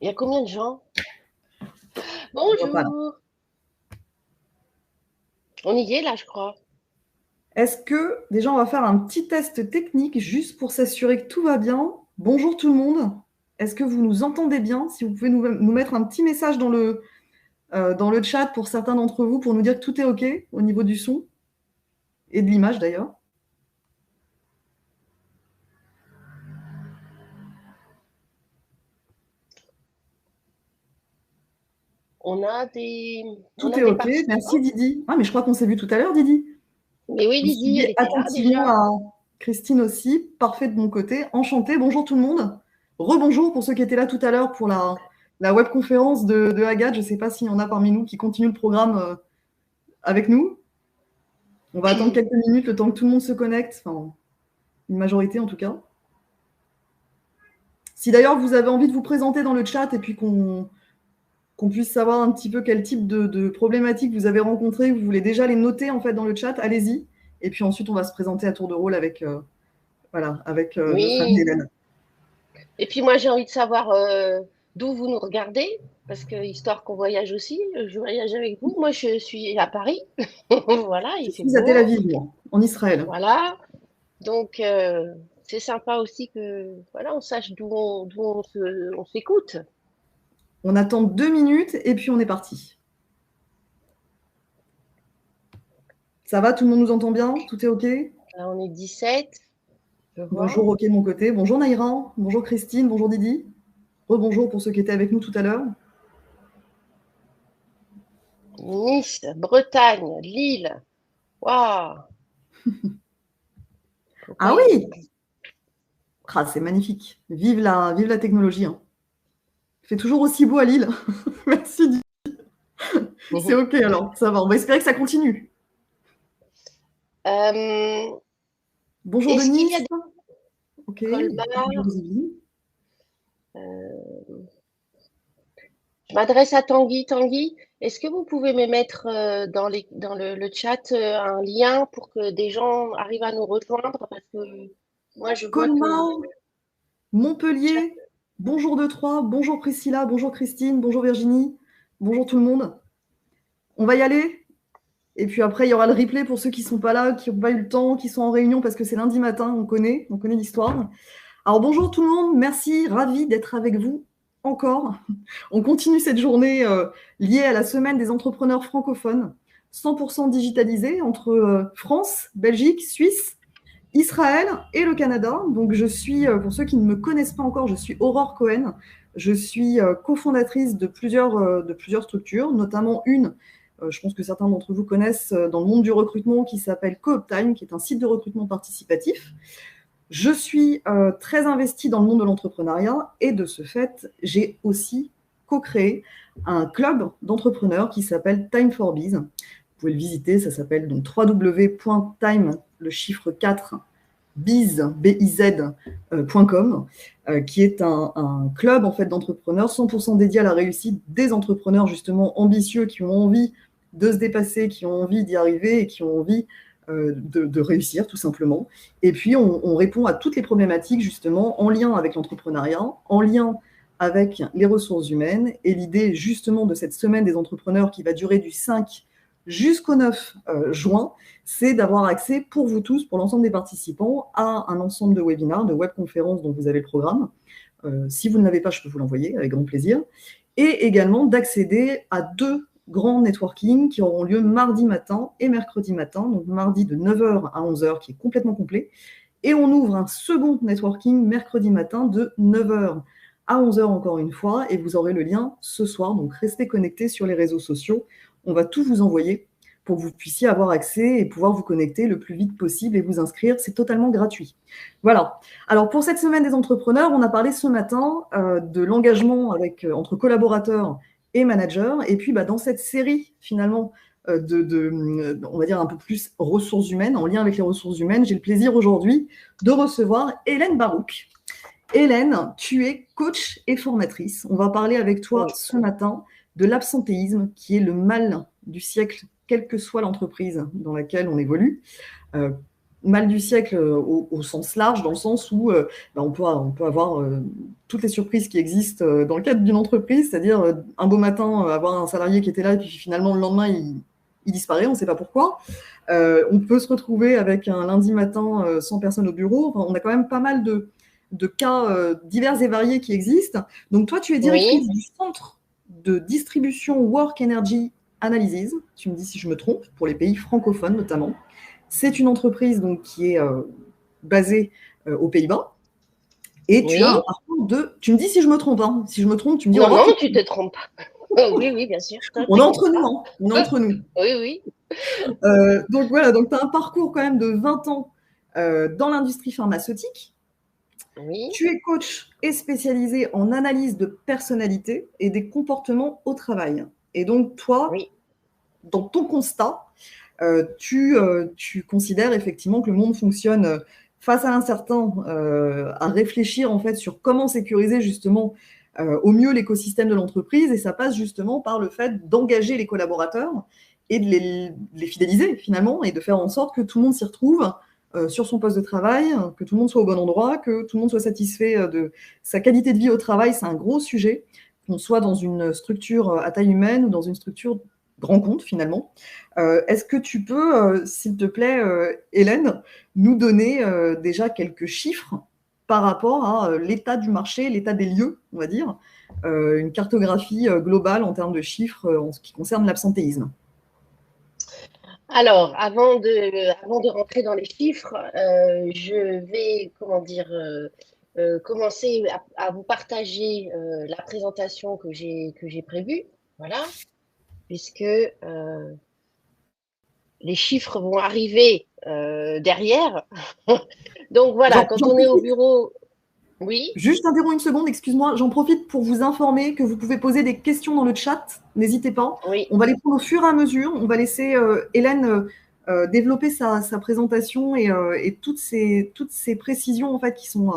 Il y a combien de gens? On voit pas là. Bonjour. On y est là, je crois. Est-ce que déjà on va faire un petit test technique juste pour s'assurer que tout va bien? Bonjour tout le monde. Est-ce que vous nous entendez bien? Si vous pouvez nous mettre un petit message dans le chat pour certains d'entre vous pour nous dire que tout est OK au niveau du son et de l'image d'ailleurs. On a des, on Tout a est des OK. Merci participants. Didi. Ah mais je crois qu'on s'est vu tout à l'heure Didi. Mais oui, Vous Lydie, elle suivez était là attentivement déjà. à Christine aussi. Parfait de mon côté. Enchantée. Bonjour tout le monde. Rebonjour pour ceux qui étaient là tout à l'heure pour la webconférence de Agathe. Je ne sais pas s'il y en a parmi nous qui continuent le programme avec nous. On va attendre quelques minutes le temps que tout le monde se connecte. Enfin, une majorité en tout cas. Si d'ailleurs vous avez envie de vous présenter dans le chat et puis qu'on puisse savoir un petit peu quel type de problématiques vous avez rencontrées, vous voulez déjà les noter en fait dans le chat, allez-y. Et puis ensuite, on va se présenter à tour de rôle avec, avec notre amie Oui. Hélène. Et puis moi, j'ai envie de savoir d'où vous nous regardez, parce que histoire qu'on voyage aussi, je voyage avec vous. Moi, je suis à Paris. Voilà, Je il fait suis à beau. Tel Aviv, moi, en Israël. Voilà. Donc, c'est sympa aussi que voilà, on sache on s'écoute. On attend 2 minutes et puis on est parti. Ça va, tout le monde nous entend bien? Tout est OK? Là, on est 17, je vois. Bonjour, OK de mon côté. Bonjour Naïra, bonjour Christine, bonjour Didi. Rebonjour pour ceux qui étaient avec nous tout à l'heure. Nice, Bretagne, Lille. Waouh! Faut pas Ah y- oui! Ah, c'est magnifique. Vive la technologie, hein. Il fait toujours aussi beau à Lille. Merci. C'est OK alors, ça va. On va espérer que ça continue. Euh, Bonjour est-ce qu'il y Denis. a des OK. Bonjour colmars? Zélie. Euh, je m'adresse à Tanguy. Tanguy, est-ce que vous pouvez me mettre dans le chat un lien pour que des gens arrivent à nous rejoindre? Parce que moi, je vois que Colmar, chat. Montpellier. Bonjour de Troyes. Bonjour Priscilla. Bonjour Christine. Bonjour Virginie. Bonjour tout le monde. On va y aller. Et puis après, il y aura le replay pour ceux qui ne sont pas là, qui n'ont pas eu le temps, qui sont en réunion parce que c'est lundi matin. On connaît l'histoire. Alors bonjour tout le monde. Merci. Ravi d'être avec vous encore. On continue cette journée liée à la semaine des entrepreneurs francophones, 100% digitalisée entre France, Belgique, Suisse, Israël et le Canada. Donc je suis, pour ceux qui ne me connaissent pas encore, je suis Aurore Cohen. Je suis cofondatrice de plusieurs structures, notamment une, je pense que certains d'entre vous connaissent dans le monde du recrutement, qui s'appelle CoopTime, qui est un site de recrutement participatif. Je suis très investie dans le monde de l'entrepreneuriat et de ce fait, j'ai aussi co-créé un club d'entrepreneurs qui s'appelle Time for Biz. Vous pouvez le visiter, ça s'appelle donc www.time, le chiffre 4, biz.com, qui est un club en fait d'entrepreneurs 100% dédié à la réussite des entrepreneurs justement ambitieux qui ont envie de se dépasser, qui ont envie d'y arriver et qui ont envie de réussir tout simplement. Et puis on répond à toutes les problématiques justement en lien avec l'entrepreneuriat, en lien avec les ressources humaines. Et l'idée justement de cette semaine des entrepreneurs qui va durer du 5 jusqu'au 9 juin, c'est d'avoir accès pour vous tous, pour l'ensemble des participants, à un ensemble de webinars, de webconférences dont vous avez le programme. Si vous ne l'avez pas, je peux vous l'envoyer avec grand plaisir. Et également d'accéder à 2 grands networking qui auront lieu mardi matin et mercredi matin, donc mardi de 9h à 11h qui est complètement complet. Et on ouvre un second networking mercredi matin de 9h à 11h encore une fois, et vous aurez le lien ce soir, donc restez connectés sur les réseaux sociaux. On va tout vous envoyer pour que vous puissiez avoir accès et pouvoir vous connecter le plus vite possible et vous inscrire. C'est totalement gratuit. Voilà. Alors, pour cette semaine des entrepreneurs, on a parlé ce matin de l'engagement entre collaborateurs et managers. Et puis, dans cette série, finalement, on va dire un peu plus ressources humaines, en lien avec les ressources humaines, j'ai le plaisir aujourd'hui de recevoir Hélène Barouk. Hélène, tu es coach et formatrice. On va parler avec toi Oui. ce matin de l'absentéisme, qui est le mal du siècle, quelle que soit l'entreprise dans laquelle on évolue. mal du siècle au sens large, dans le sens où on peut avoir toutes les surprises qui existent dans le cadre d'une entreprise, c'est-à-dire un beau matin, avoir un salarié qui était là, et puis finalement, le lendemain, il disparaît, on ne sait pas pourquoi. On peut se retrouver avec un lundi matin sans personne au bureau. Enfin, on a quand même pas mal de cas divers et variés qui existent. Donc toi, tu es directrice Oui, du centre de distribution Work Energy Analysis, tu me dis si je me trompe, pour les pays francophones notamment. C'est une entreprise donc, qui est basée aux Pays-Bas. Et tu as un oui. parcours de... Tu me dis si je me trompe. Hein. Si je me trompe, tu me dis Non, Aurore, non, tu te tu te trompes. trompes pas. Oui, oui, bien sûr, On est t'inquiète entre nous, pas. hein. On est entre nous. Oui, oui, Donc voilà, donc tu as un parcours quand même de 20 ans dans l'industrie pharmaceutique. oui, Tu es coach et spécialisé en analyse de personnalité et des comportements au travail. Et donc toi, oui. dans ton constat, tu considères effectivement que le monde fonctionne face à l'incertain, à réfléchir en fait sur comment sécuriser justement au mieux l'écosystème de l'entreprise, et ça passe justement par le fait d'engager les collaborateurs et de les fidéliser finalement, et de faire en sorte que tout le monde s'y retrouve sur son poste de travail, que tout le monde soit au bon endroit, que tout le monde soit satisfait de sa qualité de vie au travail. C'est un gros sujet, qu'on soit dans une structure à taille humaine ou dans une structure grand compte finalement. Est-ce que tu peux, s'il te plaît, Hélène, nous donner déjà quelques chiffres par rapport à l'état du marché, l'état des lieux, on va dire, une cartographie globale en termes de chiffres en ce qui concerne l'absentéisme? Alors, avant de rentrer dans les chiffres, je vais, comment dire, commencer à vous partager la présentation que j'ai prévue. Voilà, puisque les chiffres vont arriver derrière. Donc voilà, quand J'en on est au profite, bureau, oui, juste interromps une seconde, excuse-moi, j'en profite pour vous informer que vous pouvez poser des questions dans le chat, n'hésitez pas. oui, On va les prendre au fur et à mesure, on va laisser Hélène développer sa présentation et toutes ces précisions en fait, qui sont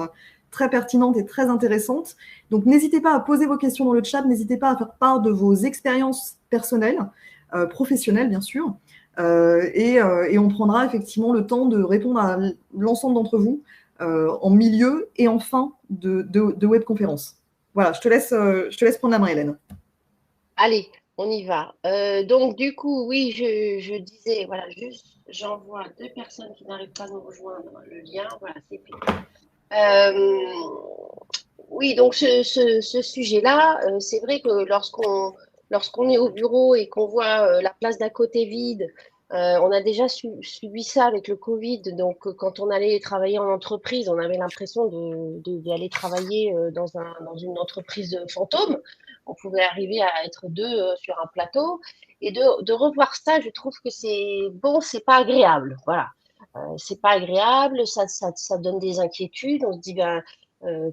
très pertinentes et très intéressantes. Donc n'hésitez pas à poser vos questions dans le chat, n'hésitez pas à faire part de vos expériences personnelles, professionnelles bien sûr, et on prendra effectivement le temps de répondre à l'ensemble d'entre vous en milieu et en fin de webconférence. Voilà, je te laisse prendre la main, Hélène. allez, on y va. Donc du coup, oui, je disais, voilà, juste, j'envoie deux personnes qui n'arrivent pas à nous rejoindre le lien. Voilà, c'est fait. Oui, donc ce sujet-là, c'est vrai que lorsqu'on est au bureau et qu'on voit la place d'à côté vide, on a déjà subi ça avec le Covid. Donc, quand on allait travailler en entreprise, on avait l'impression d'aller travailler dans une entreprise fantôme. On pouvait arriver à être deux sur un plateau. Et de revoir ça, je trouve que c'est bon, c'est pas agréable. Voilà. C'est pas agréable, ça donne des inquiétudes. On se dit, ben,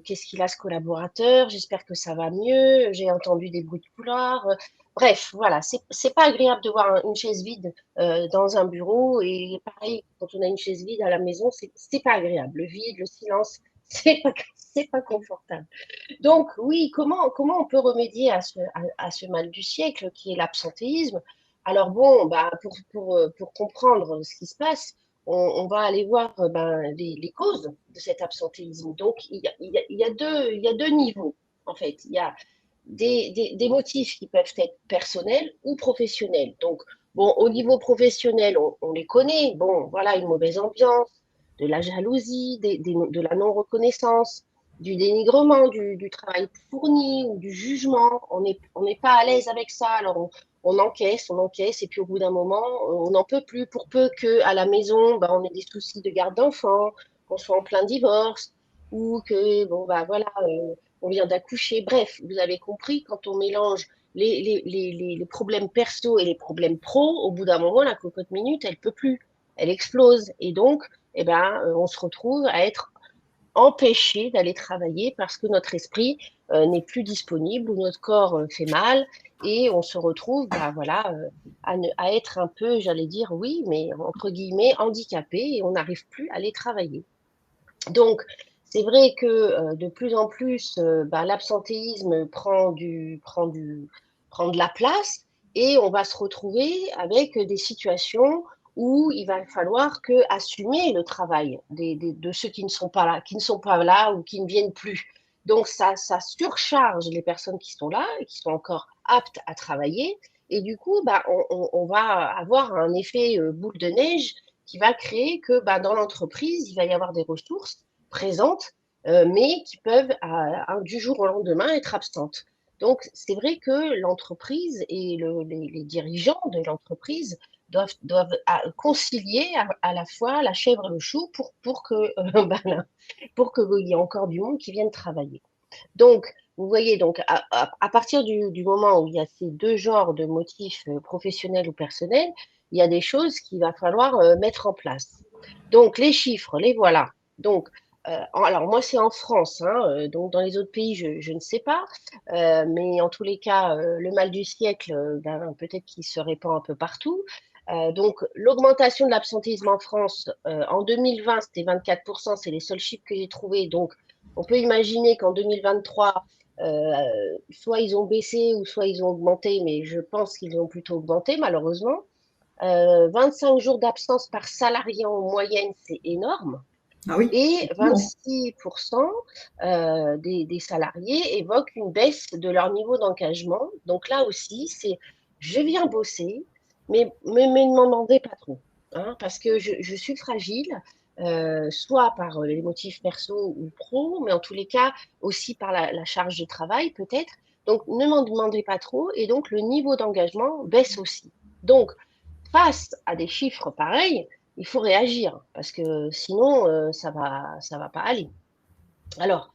qu'est-ce qu'il a ce collaborateur? J'espère que ça va mieux. J'ai entendu des bruits de couloir. Bref, voilà, c'est pas agréable de voir une chaise vide dans un bureau. Et pareil, quand on a une chaise vide à la maison, c'est pas agréable. Le vide, le silence, c'est pas confortable. Donc, oui, comment on peut remédier à ce mal du siècle qui est l'absentéisme? Alors bon, bah, pour comprendre ce qui se passe, on va aller voir ben, les causes de cet absentéisme. Donc, il y a deux niveaux, en fait. Il y a des motifs qui peuvent être personnels ou professionnels. Donc, bon, au niveau professionnel, on les connaît. Bon, voilà, une mauvaise ambiance, de la jalousie, de la non-reconnaissance, du dénigrement du travail fourni ou du jugement. On n'est pas à l'aise avec ça. Alors, on encaisse, et puis au bout d'un moment, on n'en peut plus. Pour peu qu'à la maison, bah, on ait des soucis de garde d'enfants, qu'on soit en plein divorce, ou que, bon, bah voilà, on vient d'accoucher. Bref, vous avez compris, quand on mélange les problèmes perso et les problèmes pro, au bout d'un moment, la cocotte minute, elle peut plus. Elle explose. Et donc, eh ben, on se retrouve à être empêché d'aller travailler parce que notre esprit n'est plus disponible ou notre corps fait mal et on se retrouve bah, voilà, à être un peu, j'allais dire, oui, mais entre guillemets, handicapé et on n'arrive plus à aller travailler. Donc, c'est vrai que de plus en plus, bah, l'absentéisme prend de la place et on va se retrouver avec des situations où il va falloir assumer le travail de ceux qui ne sont pas là ou qui ne viennent plus. Donc, ça surcharge les personnes qui sont là et qui sont encore aptes à travailler. Et du coup, bah, on va avoir un effet boule de neige qui va créer que bah, dans l'entreprise, il va y avoir des ressources présentes, mais qui peuvent, du jour au lendemain, être absentes. Donc, c'est vrai que l'entreprise et les dirigeants de l'entreprise doivent concilier à la fois la chèvre et le chou pour que, ben, pour qu'il y ait encore du monde qui vienne travailler. Donc, vous voyez, donc, à partir du moment où il y a ces deux genres de motifs professionnels ou personnels, il y a des choses qu'il va falloir mettre en place. Donc, les chiffres, les voilà. Donc, alors moi, c'est en France, hein, donc dans les autres pays, je ne sais pas, mais en tous les cas, le mal du siècle, ben, peut-être qu'il se répand un peu partout. Donc, l'augmentation de l'absentéisme en France, en 2020, c'était 24%, c'est les seuls chiffres que j'ai trouvés. Donc, on peut imaginer qu'en 2023, soit ils ont baissé ou soit ils ont augmenté, mais je pense qu'ils ont plutôt augmenté, malheureusement. 25 jours d'absence par salarié en moyenne, c'est énorme. Ah oui, Et effectivement. 26% des salariés évoquent une baisse de leur niveau d'engagement. Donc là aussi, c'est je viens bosser, mais ne m'en demandez pas trop, hein, parce que je suis fragile, soit par les motifs perso ou pro, mais en tous les cas aussi par la charge de travail peut-être. Donc ne m'en demandez pas trop, et donc le niveau d'engagement baisse aussi. Donc, face à des chiffres pareils, il faut réagir parce que sinon, ça va pas aller. Alors,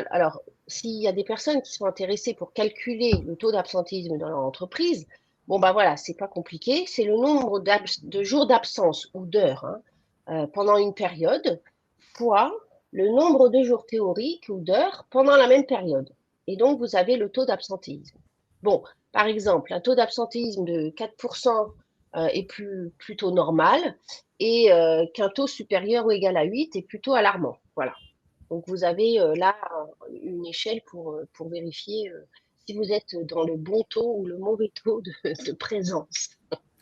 alors, s'il y a des personnes qui sont intéressées pour calculer le taux d'absentéisme dans leur entreprise, bon, ben voilà, c'est pas compliqué. C'est le nombre de jours d'absence ou d'heures, hein, pendant une période fois le nombre de jours théoriques ou d'heures pendant la même période. Et donc, vous avez le taux d'absentéisme. Bon, par exemple, un taux d'absentéisme de 4% est plutôt normal et qu'un taux supérieur ou égal à 8 est plutôt alarmant. Voilà. Donc, vous avez là une échelle pour vérifier si vous êtes dans le bon taux ou le mauvais taux de présence.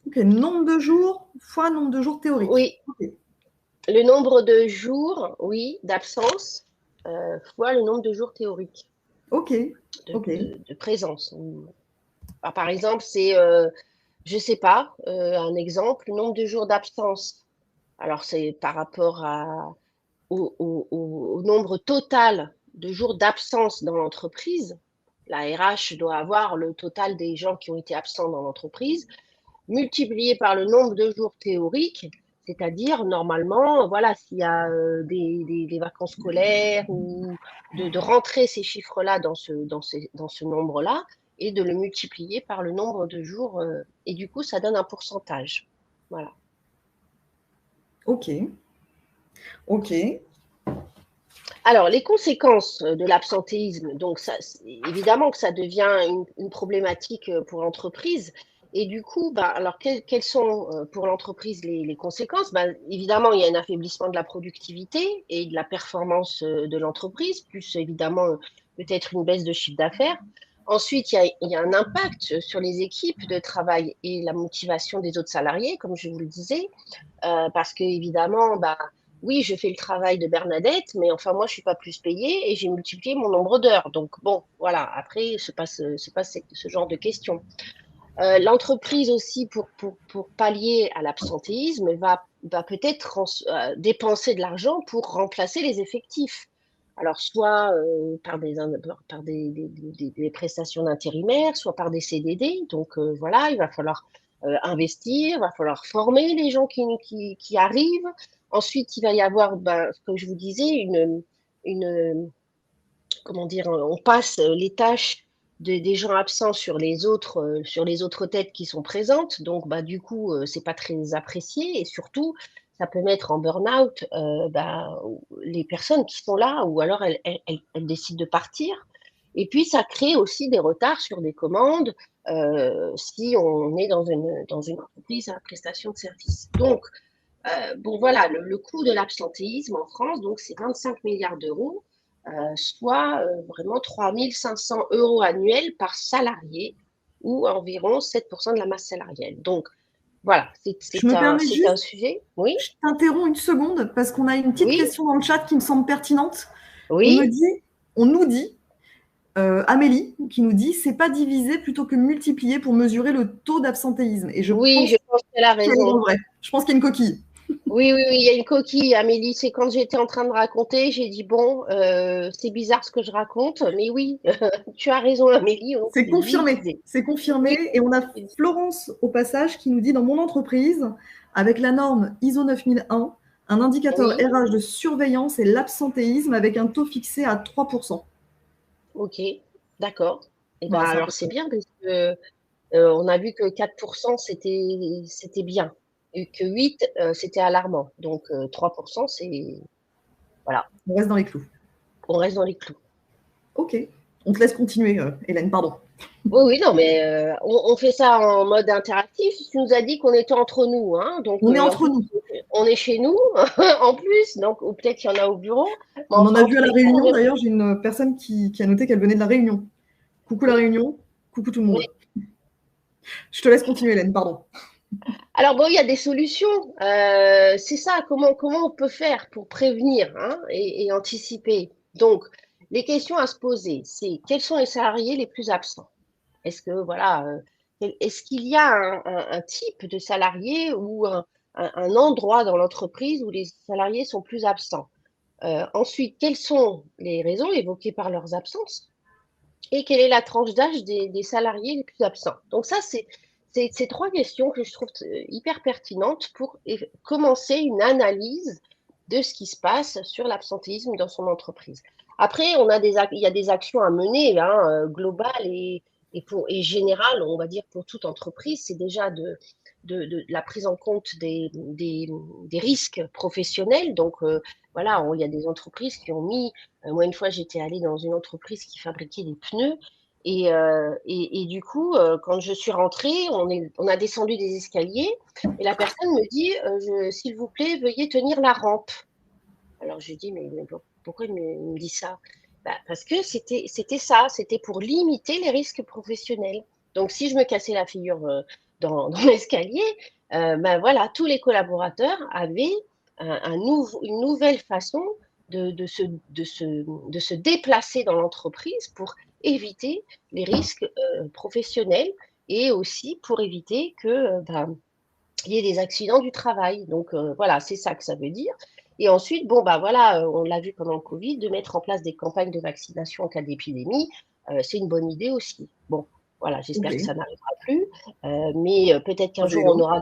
Ok, nombre de jours fois nombre de jours théoriques. Oui, Ok, le nombre de jours, oui, d'absence fois le nombre de jours théoriques ok, ok. de présence. Par exemple, c'est, je ne sais pas, un exemple, le nombre de jours d'absence. Alors, c'est par rapport au nombre total de jours d'absence dans l'entreprise. La RH doit avoir le total des gens qui ont été absents dans l'entreprise, multiplié par le nombre de jours théoriques, c'est-à-dire normalement, voilà, s'il y a des vacances scolaires ou de rentrer ces chiffres-là dans ce nombre-là et de le multiplier par le nombre de jours. Et du coup, ça donne un pourcentage. Voilà. Ok, ok. Alors, les conséquences de l'absentéisme, donc ça, évidemment que ça devient une problématique pour l'entreprise. Et du coup, bah, alors quelles sont pour l'entreprise les conséquences? Bah, évidemment, il y a un affaiblissement de la productivité et de la performance de l'entreprise, plus évidemment peut-être une baisse de chiffre d'affaires. Ensuite, il y a un impact sur les équipes de travail et la motivation des autres salariés, comme je vous le disais. Parce que évidemment, bah, oui, je fais le travail de Bernadette, mais enfin, moi, je suis pas plus payée et j'ai multiplié mon nombre d'heures. Donc, bon, voilà, après, c'est pas ce genre de questions. L'entreprise aussi, pour pallier à l'absentéisme, va peut-être dépenser de l'argent pour remplacer les effectifs. Alors, soit par des prestations d'intérimaires, soit par des CDD. Donc, voilà, il va falloir investir, il va falloir former les gens qui arrivent. Ensuite, il va y avoir, ben, comme je vous disais, une comment dire, on passe les tâches des gens absents sur les autres têtes qui sont présentes. Donc, bah, du coup, c'est pas très apprécié et surtout, ça peut mettre en burn-out bah, les personnes qui sont là ou alors elles décident de partir. Et puis, ça crée aussi des retards sur des commandes si on est dans une entreprise à prestation de service. Donc, bon, voilà, le coût de l'absentéisme en France, donc, c'est 25 milliards d'euros, soit vraiment 3 500 euros annuels par salarié ou environ 7% de la masse salariale. Donc, Voilà, Je me permets c'est un juste, sujet. Oui, je t'interromps une seconde parce qu'on a une petite oui, question dans le chat qui me semble pertinente. On me oui, dit, on nous dit, Amélie, qui nous dit, c'est pas diviser plutôt que multiplier pour mesurer le taux d'absentéisme. Et je oui, pense je pense qu'elle a qu'elle est dans raison. le vrai. Je pense qu'il y a une coquille. Oui, oui, oui, il y a une coquille, Amélie. C'est quand j'étais en train de raconter, j'ai dit, bon, c'est bizarre ce que je raconte, mais oui, tu as raison, Amélie, donc C'est c'est confirmé. divisé. C'est Oui, confirmé. Et on a Florence au passage qui nous dit, dans mon entreprise, avec la norme ISO 9001, un indicateur oui, RH de surveillance est l'absentéisme avec un taux fixé à 3%. ok, d'accord. Eh ben, Voilà, c'est un peu alors c'est ça. bien parce que on a vu que 4%, c'était bien, et que 8, c'était alarmant. Donc 3%, c'est voilà, On reste dans les clous. on reste dans les clous. Ok. On te laisse continuer, Hélène, pardon. Oui, oui, non, mais on fait ça en mode interactif. Tu nous as dit qu'on était entre nous, hein, donc On est en entre plus, nous. on est chez nous, en plus, donc ou peut-être qu'il y en a au bureau, mais On en enfin, a en vu à tous la les cas, Réunion, d'ailleurs, j'ai une personne qui a noté qu'elle venait de la Réunion. Coucou la oui, Réunion, coucou tout le oui. monde. Je te laisse continuer, Hélène, pardon. Alors bon, il y a des solutions. C'est ça, comment on peut faire pour prévenir, hein, et anticiper. Donc, les questions à se poser, c'est quels sont les salariés les plus absents? Est-ce que voilà, est-ce qu'il y a un type de salarié ou un endroit dans l'entreprise où les salariés sont plus absents? Ensuite, quelles sont les raisons évoquées par leurs absences? Et quelle est la tranche d'âge des salariés les plus absents? Donc ça, c'est trois questions que je trouve hyper pertinentes pour commencer une analyse de ce qui se passe sur l'absentéisme dans son entreprise. Après, il y a des actions à mener, hein, globales et générales, on va dire pour toute entreprise, c'est déjà de la prise en compte des risques professionnels. Donc voilà, il y a des entreprises qui ont mis moi, une fois, j'étais allée dans une entreprise qui fabriquait des pneus. Et du coup, quand je suis rentrée, on a descendu des escaliers et la personne me dit, s'il vous plaît, veuillez tenir la rampe. Alors, je lui dis, mais pourquoi il me dit ça? Bah, parce que c'était ça, c'était pour limiter les risques professionnels. Donc, si je me cassais la figure dans l'escalier, ben voilà, tous les collaborateurs avaient une nouvelle façon de se déplacer dans l'entreprise pour éviter les risques professionnels et aussi pour éviter que ben, il y ait des accidents du travail. Donc voilà, c'est ça que ça veut dire. Et ensuite, bon, bah voilà, on l'a vu pendant le Covid, de mettre en place des campagnes de vaccination en cas d'épidémie, c'est une bonne idée aussi. Bon, voilà, Ok, j'espère que ça n'arrivera plus, mais peut-être qu'un croisez les jour doigts.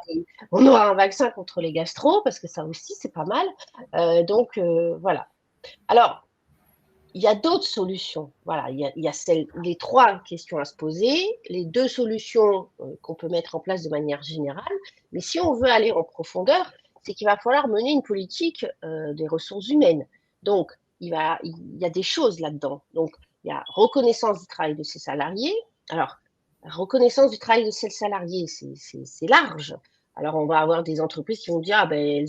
on aura un vaccin contre les gastro, parce que ça aussi, c'est pas mal. Donc voilà. Alors, il y a d'autres solutions. Voilà, il y a les trois questions à se poser, les deux solutions qu'on peut mettre en place de manière générale. Mais si on veut aller en profondeur, c'est qu'il va falloir mener une politique des ressources humaines. Donc, il y a des choses là-dedans. Donc, il y a reconnaissance du travail de ses salariés. Alors, reconnaissance du travail de ses salariés, c'est large. Alors, on va avoir des entreprises qui vont dire, ah ben,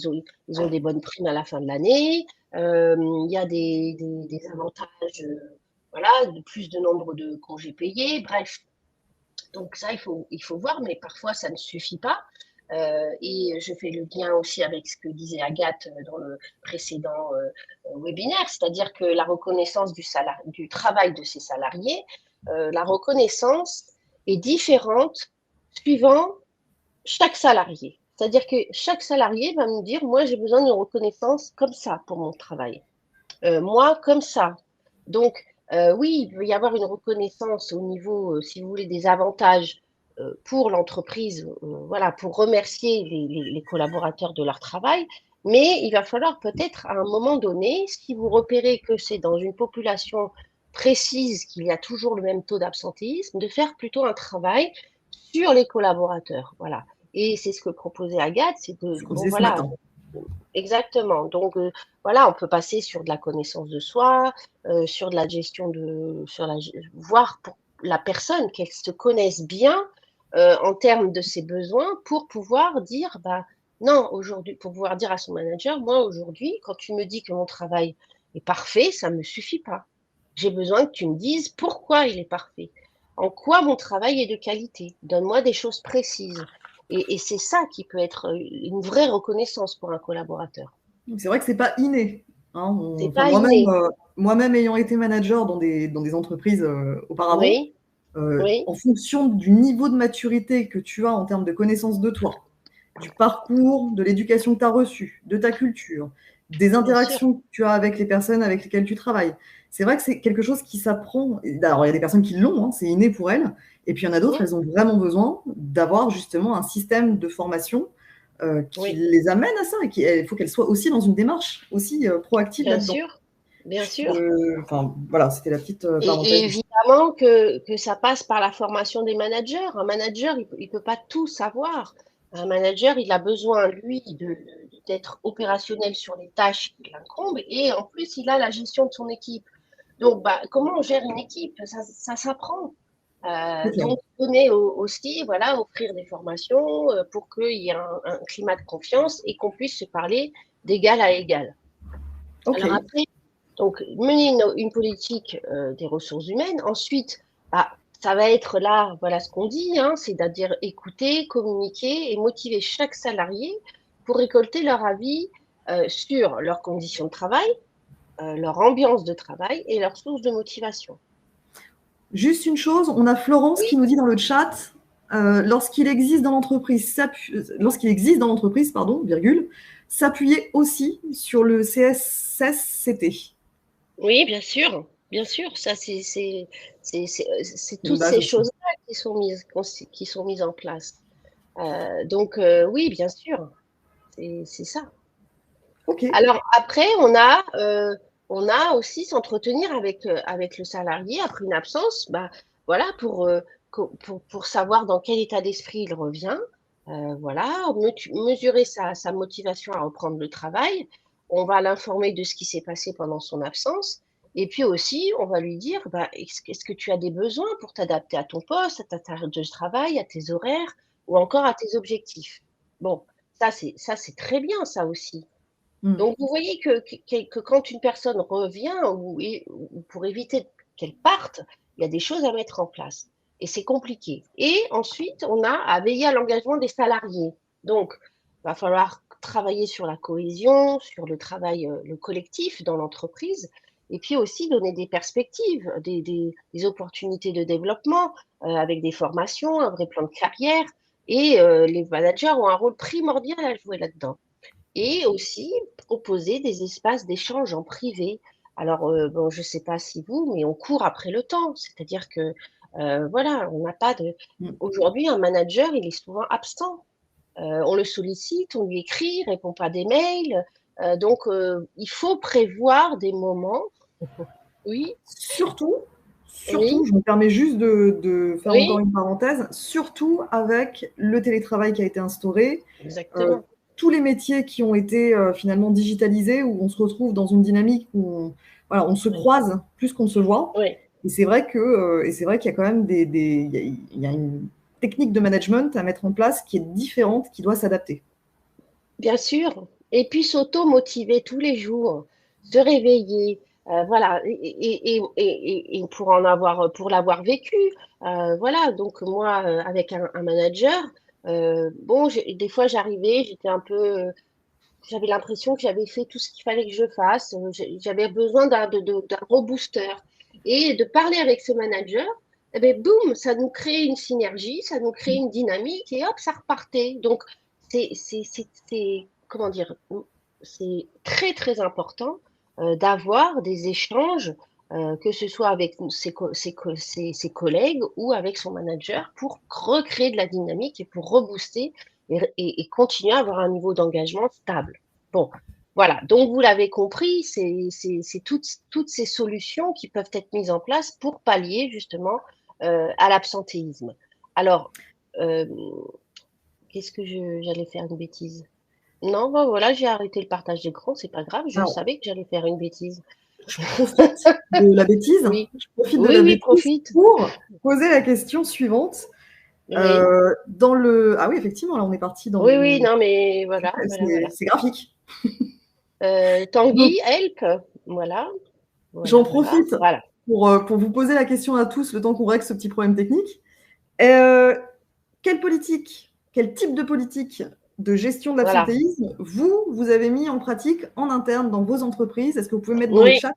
ils ont des bonnes primes à la fin de l'année, il y a des avantages, voilà, de plus de nombre de congés payés, bref. Donc ça, il faut voir, mais parfois ça ne suffit pas. Et je fais le lien aussi avec ce que disait Agathe dans le précédent webinaire, c'est-à-dire que la reconnaissance du travail de ses salariés, la reconnaissance est différente suivant chaque salarié. C'est-à-dire que chaque salarié va me dire, moi j'ai besoin d'une reconnaissance comme ça pour mon travail. Moi, comme ça. Donc, oui, il peut y avoir une reconnaissance au niveau, si vous voulez, des avantages pour l'entreprise, voilà, pour remercier les collaborateurs de leur travail. Mais il va falloir peut-être à un moment donné, si vous repérez que c'est dans une population précise qu'il y a toujours le même taux d'absentéisme, de faire plutôt un travail sur les collaborateurs. Voilà. Et c'est ce que proposait Agathe, c'est de, Ce qu'on bon disait ce voilà, matin. exactement. Donc, voilà, on peut passer sur de la connaissance de soi, sur de la gestion voir pour la personne qu'elle se connaisse bien en termes de ses besoins pour pouvoir dire, bah, non, aujourd'hui, pour pouvoir dire à son manager, moi, aujourd'hui, quand tu me dis que mon travail est parfait, ça ne me suffit pas. J'ai besoin que tu me dises pourquoi il est parfait. En quoi mon travail est de qualité. Donne-moi des choses précises. Et c'est ça qui peut être une vraie reconnaissance pour un collaborateur. Donc, c'est vrai que c'est pas inné. Hein. C'est Enfin, pas inné. moi-même ayant été manager dans des entreprises auparavant, Oui, oui, en fonction du niveau de maturité que tu as en termes de connaissance de toi, du parcours, de l'éducation que tu as reçue, de ta culture, des bien sûr. interactions que tu as avec les personnes avec lesquelles tu travailles. C'est vrai que c'est quelque chose qui s'apprend. Alors, il y a des personnes qui l'ont, hein, c'est inné pour elles. Et puis, il y en a d'autres, Mhm. elles ont vraiment besoin d'avoir justement un système de formation qui Oui, les amène à ça. Et il faut qu'elles soient aussi dans une démarche aussi proactive bien là-dedans. sûr, bien sûr. Enfin, voilà, c'était la petite Et parenthèse. évidemment que ça passe par la formation des managers. Un manager, il peut pas tout savoir. Un manager, il a besoin, lui, d'être opérationnel sur les tâches qui l'incombent et en plus, il a la gestion de son équipe. Donc, bah, comment on gère une équipe? Ça s'apprend. C'est clair. Donc, donner aussi, voilà, offrir des formations pour qu'il y ait un climat de confiance et qu'on puisse se parler d'égal à égal. Ok. Alors après, donc mener une politique des ressources humaines. Ensuite, bah, ça va être là, voilà ce qu'on dit, hein, c'est-à-dire écouter, communiquer et motiver chaque salarié pour récolter leur avis sur leurs conditions de travail, leur ambiance de travail et leurs sources de motivation. Juste une chose, on a Florence qui Oui, nous dit dans le chat, lorsqu'il existe dans l'entreprise, pardon, virgule, s'appuyer aussi sur le CSSCT. oui, bien sûr. Bien sûr, ça c'est C'est une toutes base ces aussi. choses-là qui sont mises en place. Donc oui, bien sûr, c'est ça. Ok. Alors après, on a aussi s'entretenir avec le salarié après une absence, bah, voilà, pour savoir dans quel état d'esprit il revient, voilà, mesurer sa motivation à reprendre le travail. On va l'informer de ce qui s'est passé pendant son absence. Et puis aussi, on va lui dire, bah, est-ce que tu as des besoins pour t'adapter à ton poste, à ta tâche de travail, à tes horaires ou encore à tes objectifs? Bon, ça, c'est très bien, ça aussi. Hmm. Donc, vous voyez que quand une personne revient ou pour éviter qu'elle parte, il y a des choses à mettre en place. Et c'est compliqué. Et ensuite, on a à veiller à l'engagement des salariés. Donc, il va falloir travailler sur la cohésion, sur le travail, le collectif dans l'entreprise, et puis aussi donner des perspectives, des opportunités de développement avec des formations, un vrai plan de carrière. Et les managers ont un rôle primordial à jouer là-dedans et aussi proposer des espaces d'échange en privé. Alors, bon, je ne sais pas si vous, mais on court après le temps. C'est-à-dire que, voilà, on n'a pas de. Hmm. Aujourd'hui, un manager, il est souvent absent. On le sollicite, on lui écrit, il répond pas des mails. Donc, il faut prévoir des moments. Oui, Surtout, oui, je me permets juste de faire encore oui, une parenthèse, surtout avec le télétravail qui a été instauré, euh, exactement. tous les métiers qui ont été finalement digitalisés, où on se retrouve dans une dynamique où voilà, on se Oui, croise plus qu'on se voit. oui, Et c'est vrai qu'il y a quand même il y a une technique de management à mettre en place qui est différente, qui doit s'adapter. bien sûr. Et puis s'auto-motiver tous les jours, se réveiller, voilà. Et pour pour l'avoir vécu, voilà. Donc moi, avec un manager, bon, des fois j'arrivais, j'étais un peu, j'avais l'impression que j'avais fait tout ce qu'il fallait que je fasse. J'avais besoin d'un rebooster et de parler avec ce manager. Eh ben, boum, ça nous crée une synergie, ça nous crée une dynamique et hop, ça repartait. Donc, comment dire, c'est très, très important d'avoir des échanges, que ce soit avec ses collègues ou avec son manager pour recréer de la dynamique et pour rebooster et continuer à avoir un niveau d'engagement stable. Bon, voilà. Donc, vous l'avez compris, c'est toutes ces solutions qui peuvent être mises en place pour pallier justement à l'absentéisme. Alors, euh, qu'est-ce que j'allais faire une bêtise? Non, ben voilà, j'ai arrêté le partage d'écran, c'est pas grave, je Alors, savais que j'allais faire une bêtise. je profite de la bêtise, Oui, je profite de oui, la oui, bêtise profite. pour poser la question suivante. Oui, Ah oui, effectivement, là, on est parti dans oui, oui, du. non, mais voilà, voilà, voilà. C'est graphique. Tanguy, Donc, help, voilà, j'en voilà, voilà, profite voilà. pour vous poser la question à tous le temps qu'on règle ce petit problème technique. Euh, Quelle politique quel type de politique de gestion de Voilà. l'absentéisme vous avez mis en pratique en interne dans vos entreprises. Est-ce que vous pouvez mettre dans le Oui, chat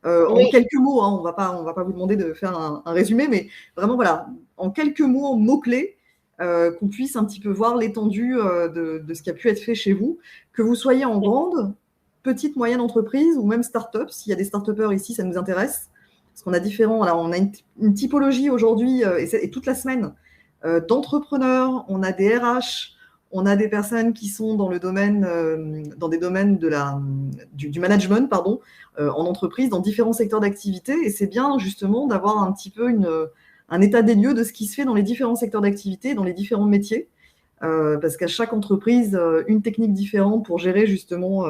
en oui. quelques mots, hein, on va pas vous demander de faire un résumé, mais vraiment, voilà, en quelques mots, en mots-clés, qu'on puisse un petit peu voir l'étendue de ce qui a pu être fait chez vous, que vous soyez en grande, petite, moyenne entreprise ou même start-up. S'il y a des start-upers ici, ça nous intéresse. Parce qu'on a différents, alors on a une typologie aujourd'hui et toute la semaine d'entrepreneurs, on a des RH, on a des personnes qui sont dans le domaine, dans des domaines du management, pardon, en entreprise, dans différents secteurs d'activité. Et c'est bien justement d'avoir un petit peu un état des lieux de ce qui se fait dans les différents secteurs d'activité, dans les différents métiers, parce qu'à chaque entreprise, une technique différente pour gérer justement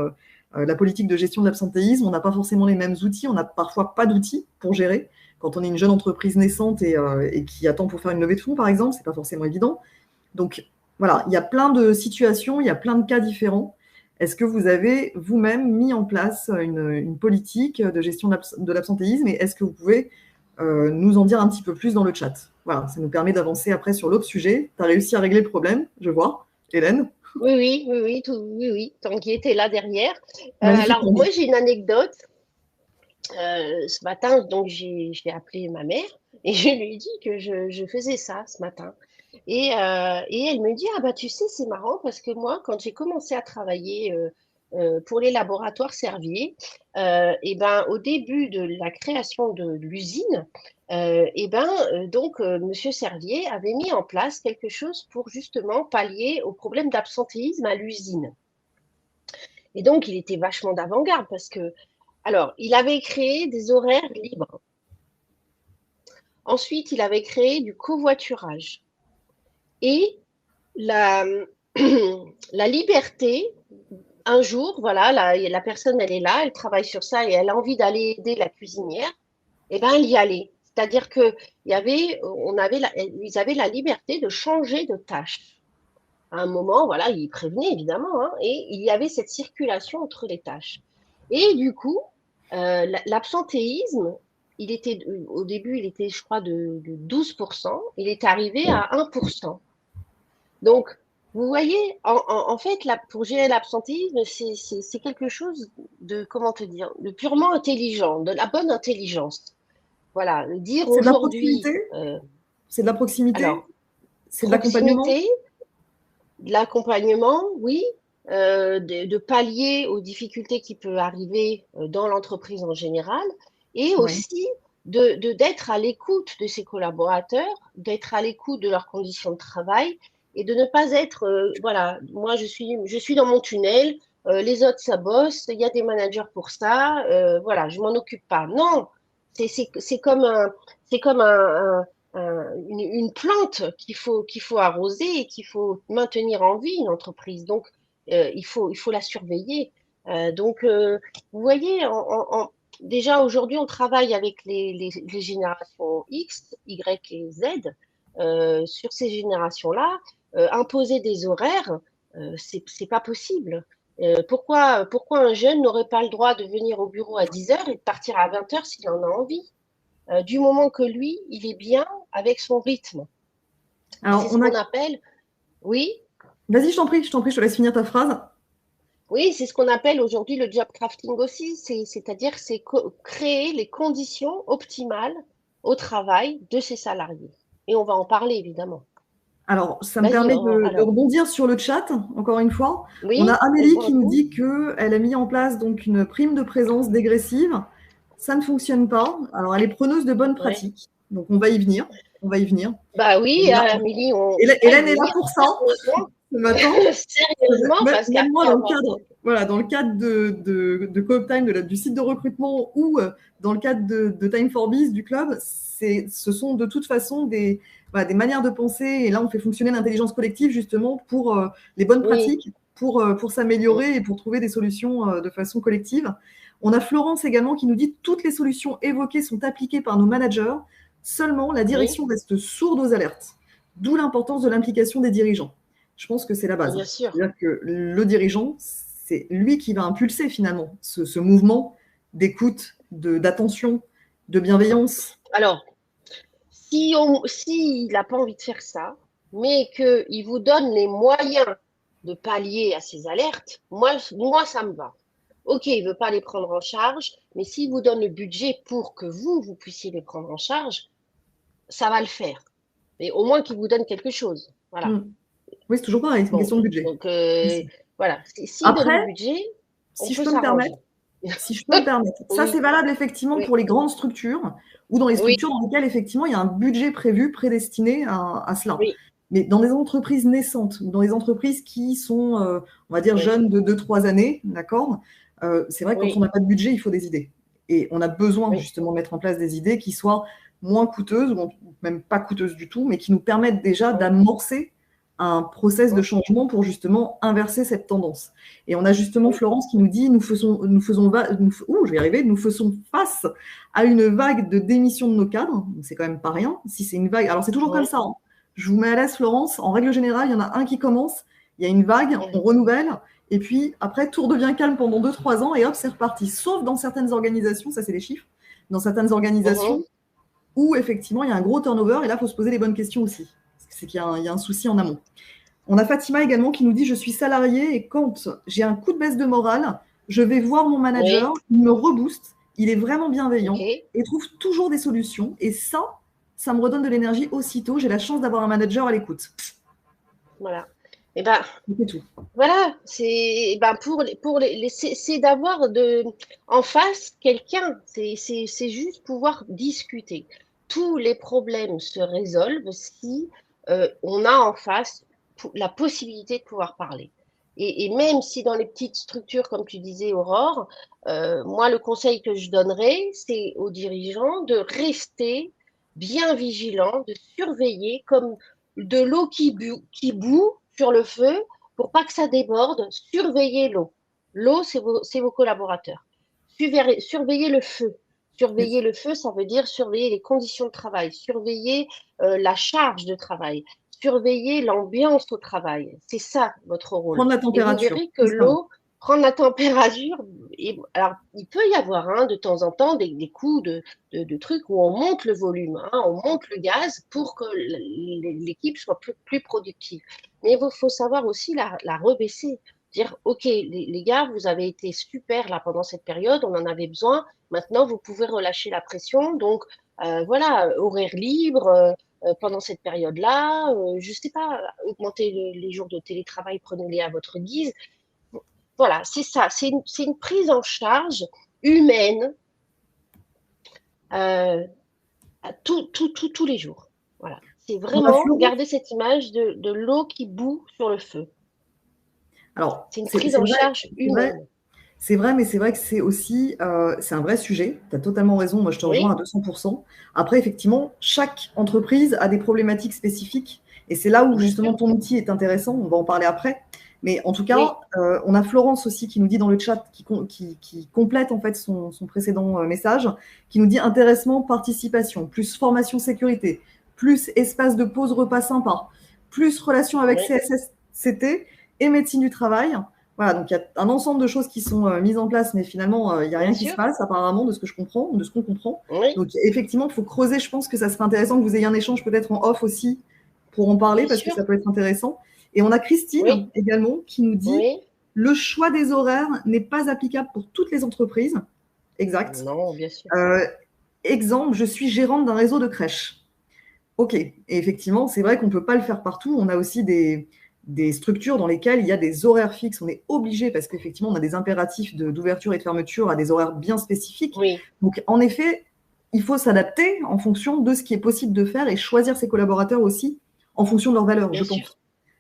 la politique de gestion de l'absentéisme. On n'a pas forcément les mêmes outils, on n'a parfois pas d'outils pour gérer. Quand on est une jeune entreprise naissante et qui attend pour faire une levée de fonds, par exemple, c'est pas forcément évident. Donc voilà, il y a plein de situations, il y a plein de cas différents. Est-ce que vous avez vous-même mis en place une politique de gestion de l'absentéisme et est-ce que vous pouvez nous en dire un petit peu plus dans le chat? Voilà, ça nous permet d'avancer après sur l'autre sujet. Tu as réussi à régler le problème, je vois, Hélène. Oui, Tanguy était là derrière. Magnifique. Alors, moi, j'ai une anecdote. Ce matin, donc, j'ai appelé ma mère et je lui ai dit que je faisais ça ce matin. Et elle me dit, ah bah tu sais, c'est marrant parce que moi, quand j'ai commencé à travailler pour les laboratoires Servier, et ben, au début de la création de l'usine, Monsieur Servier avait mis en place quelque chose pour justement pallier au problème d'absentéisme à l'usine. Et donc, il était vachement d'avant-garde parce que, alors, il avait créé des horaires libres. Ensuite, il avait créé du covoiturage. Et la, la liberté, un jour, voilà, la personne, elle est là, elle travaille sur ça et elle a envie d'aller aider la cuisinière, et ben elle y allait. C'est-à-dire que ils avaient la liberté de changer de tâche. À un moment, voilà, ils prévenaient évidemment, hein, et il y avait cette circulation entre les tâches. Et du coup, l'absentéisme, au début, il était, je crois, de 12%, il est arrivé à 1%. Donc, vous voyez, en fait, pour gérer l'absentéisme, c'est quelque chose de, comment te dire, de purement intelligent, de la bonne intelligence. Voilà, dire C'est de la aujourd'hui, proximité. C'est de la proximité. alors, C'est de l'accompagnement. proximité, de l'accompagnement, oui, de pallier aux difficultés qui peuvent arriver dans l'entreprise en général, et Ouais. aussi d'être à l'écoute de ses collaborateurs, d'être à l'écoute de leurs conditions de travail, et de ne pas être, voilà, moi je suis dans mon tunnel, les autres ça bosse, il y a des managers pour ça, voilà, je m'en occupe pas. Non, c'est comme une plante qu'il faut arroser et qu'il faut maintenir en vie, une entreprise. Donc, il faut la surveiller. Vous voyez, déjà aujourd'hui, on travaille avec les générations X, Y et Z. Sur ces générations-là, imposer des horaires, c'est pas possible. Pourquoi un jeune n'aurait pas le droit de venir au bureau à 10 heures et de partir à 20 heures s'il en a envie? Du moment que lui, il est bien avec son rythme. Et c'est Alors, ce qu'on appelle, oui, Vas-y, je t'en prie, je te laisse finir ta phrase. oui, c'est ce qu'on appelle aujourd'hui le job crafting aussi, c'est-à-dire c'est créer les conditions optimales au travail de ses salariés. Et on va en parler évidemment. Alors, ça me Vas-y, permet de alors, rebondir sur le chat, encore une fois. On a oui, Amélie qui nous bonjour. dit qu'elle a mis en place donc une prime de présence dégressive. Ça ne fonctionne pas. Alors, elle est preneuse de bonnes Ouais. pratiques. Donc, on va y venir. On va y venir. Bah oui, Là, Amélie, on va y Hélène est là venir, pour ça sérieusement, ce matin. sérieusement, Même, parce même moi, qu'après dans le avoir cadre, fait, voilà, dans le cadre de CoopTime, du site de recrutement ou dans le cadre de Time for Biz du club, ce sont de toute façon voilà, des manières de penser. Et là, on fait fonctionner l'intelligence collective justement pour les bonnes oui, pratiques, pour s'améliorer et pour trouver des solutions de façon collective. On a Florence également qui nous dit toutes les solutions évoquées sont appliquées par nos managers. Seulement, la oui, direction reste sourde aux alertes. D'où l'importance de l'implication des dirigeants. Je pense que c'est la base. bien sûr. C'est-à-dire que le dirigeant, c'est lui qui va impulser finalement ce mouvement d'écoute, d'attention, de bienveillance. Alors, s'il n'a pas envie de faire ça, mais qu'il vous donne les moyens de pallier à ces alertes, moi ça me va. Ok, il ne veut pas les prendre en charge, mais s'il vous donne le budget pour que vous puissiez les prendre en charge, ça va le faire. Mais au moins qu'il vous donne quelque chose. Voilà. Mm. Oui, c'est toujours pareil, c'est une Bon, question de budget. donc voilà. S'il donne Après, le budget, on si je peut peux me s'arranger. permettre, ça Oui, c'est valable effectivement oui, pour les grandes structures ou dans les oui, structures dans lesquelles effectivement il y a un budget prévu, prédestiné à cela. oui, Mais dans des entreprises naissantes ou dans des entreprises qui sont, on va dire, oui, jeunes de 2-3 années, d'accord, c'est vrai que quand on oui, n'a pas de budget, il faut des idées. Et on a besoin oui, justement de mettre en place des idées qui soient moins coûteuses, ou même pas coûteuses du tout, mais qui nous permettent déjà oui, d'amorcer un process de oui, changement pour justement inverser cette tendance. Et on a justement oui, Florence qui nous dit nous faisons face à une vague de démission de nos cadres. C'est quand même pas rien. Si c'est une vague, alors c'est toujours comme oui, ça, hein. Je vous mets à l'aise, Florence. En règle générale, il y en a un qui commence, il y a une vague, on renouvelle, et puis après, tout redevient calme pendant 2-3 ans, et hop, c'est reparti. Sauf dans certaines organisations, ça c'est les chiffres, dans certaines organisations où effectivement il y a un gros turnover, et là, il faut se poser les bonnes questions aussi. C'est qu'il y a un souci en amont. On a Fatima également qui nous dit: je suis salariée et quand j'ai un coup de baisse de morale, je vais voir mon oui, manager, il me rebooste, il est vraiment ok, bienveillant et trouve toujours des solutions. Et ça me redonne de l'énergie aussitôt. J'ai la chance d'avoir un manager à l'écoute. voilà. Et ben, C'est tout. voilà, c'est ben c'est d'avoir en face quelqu'un. C'est juste pouvoir discuter. Tous les problèmes se résolvent si on a en face la possibilité de pouvoir parler. Et même si dans les petites structures, comme tu disais, Aurore, moi, le conseil que je donnerais, c'est aux dirigeants de rester bien vigilants, de surveiller comme de l'eau qui bout sur le feu pour pas que ça déborde, surveillez l'eau. L'eau, c'est vos collaborateurs. Surveillez le feu. Surveiller Oui. le feu, ça veut dire surveiller les conditions de travail, surveiller la charge de travail, surveiller l'ambiance au travail. C'est ça votre rôle. Prendre la Et vous température. verrez que C'est ça. l'eau prend la température. Alors, il peut y avoir de temps en temps des coups de trucs où on monte le volume, on monte le gaz pour que l'équipe soit plus productive. Mais il faut savoir aussi la rebaisser. Dire, OK, les gars, vous avez été super là pendant cette période, on en avait besoin. Maintenant, vous pouvez relâcher la pression. Donc, voilà, horaire libre pendant cette période-là. Je ne sais pas, augmenter les jours de télétravail, prenez-les à votre guise. Voilà, c'est ça. C'est une prise en charge humaine euh, tous les jours. Voilà. C'est On a vraiment Florence. garder cette image de l'eau qui bout sur le feu. Alors, C'est une c'est prise en vrai, charge c'est vrai, humaine. c'est vrai, mais c'est vrai que c'est aussi c'est un vrai sujet. Tu as totalement raison. Moi, je te rejoins à Oui, 200%. Après, effectivement, chaque entreprise a des problématiques spécifiques. Et c'est là où, bien justement, sûr. ton outil est intéressant. On va en parler après. Mais en tout Oui, cas, on a Florence aussi qui nous dit dans le chat, qui complète en fait son précédent message, qui nous dit intéressement, participation, plus formation sécurité, plus espace de pause repas sympa, plus relation avec oui, CSSCT et médecine du travail. Voilà, donc il y a un ensemble de choses qui sont mises en place, mais finalement, il n'y a bien rien qui se sûr. passe, apparemment, de ce que je comprends, de ce qu'on comprend. Oui, Donc, effectivement, il faut creuser. Je pense que ça serait intéressant que vous ayez un échange peut-être en off aussi pour en parler, bien parce que sûr. ça peut être intéressant. Et on a Christine Oui, également qui nous dit oui. le choix des horaires n'est pas applicable pour toutes les entreprises. Exact. Non, bien sûr. Euh, Exemple, je suis gérante d'un réseau de crèches. Ok. Et effectivement, c'est vrai qu'on ne peut pas le faire partout. On a aussi des structures dans lesquelles il y a des horaires fixes. On est obligé parce qu'effectivement, on a des impératifs d'ouverture et de fermeture à des horaires bien spécifiques. Oui, Donc, en effet, il faut s'adapter en fonction de ce qui est possible de faire et choisir ses collaborateurs aussi en fonction de leurs valeurs, bien je sûr. pense.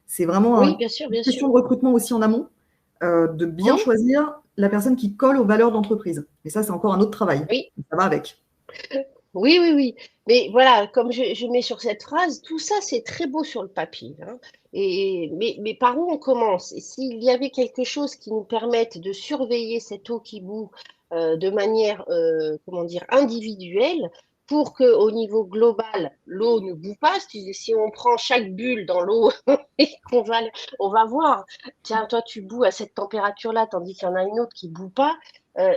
C'est vraiment Oui, une bien sûr, bien sûr. question de recrutement aussi en amont, de bien Hum, choisir la personne qui colle aux valeurs d'entreprise. Mais ça, c'est encore un autre travail. oui, Ça va avec. oui, oui, oui. Mais voilà, comme je mets sur cette phrase, tout ça, c'est très beau sur le papier. Mais par où on commence? Et s'il y avait quelque chose qui nous permette de surveiller cette eau qui bout de manière, comment dire, individuelle, pour que au niveau global, l'eau ne bout pas. Si on prend chaque bulle dans l'eau et on va voir, tiens, toi, tu boues à cette température-là, tandis qu'il y en a une autre qui bout pas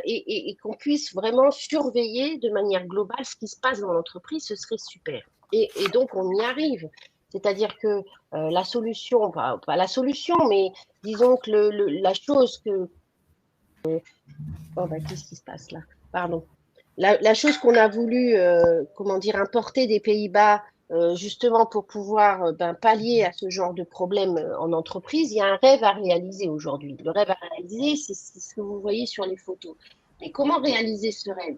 et qu'on puisse vraiment surveiller de manière globale ce qui se passe dans l'entreprise, ce serait super. Et donc, on y arrive. C'est-à-dire que la solution, pas la solution, mais disons que la chose que... Oh, bah, qu'est-ce qui se passe là? Pardon. La chose qu'on a voulu, comment dire, importer des Pays-Bas, justement pour pouvoir pallier à ce genre de problème en entreprise, il y a un rêve à réaliser aujourd'hui. Le rêve à réaliser, c'est ce que vous voyez sur les photos. Mais comment réaliser ce rêve?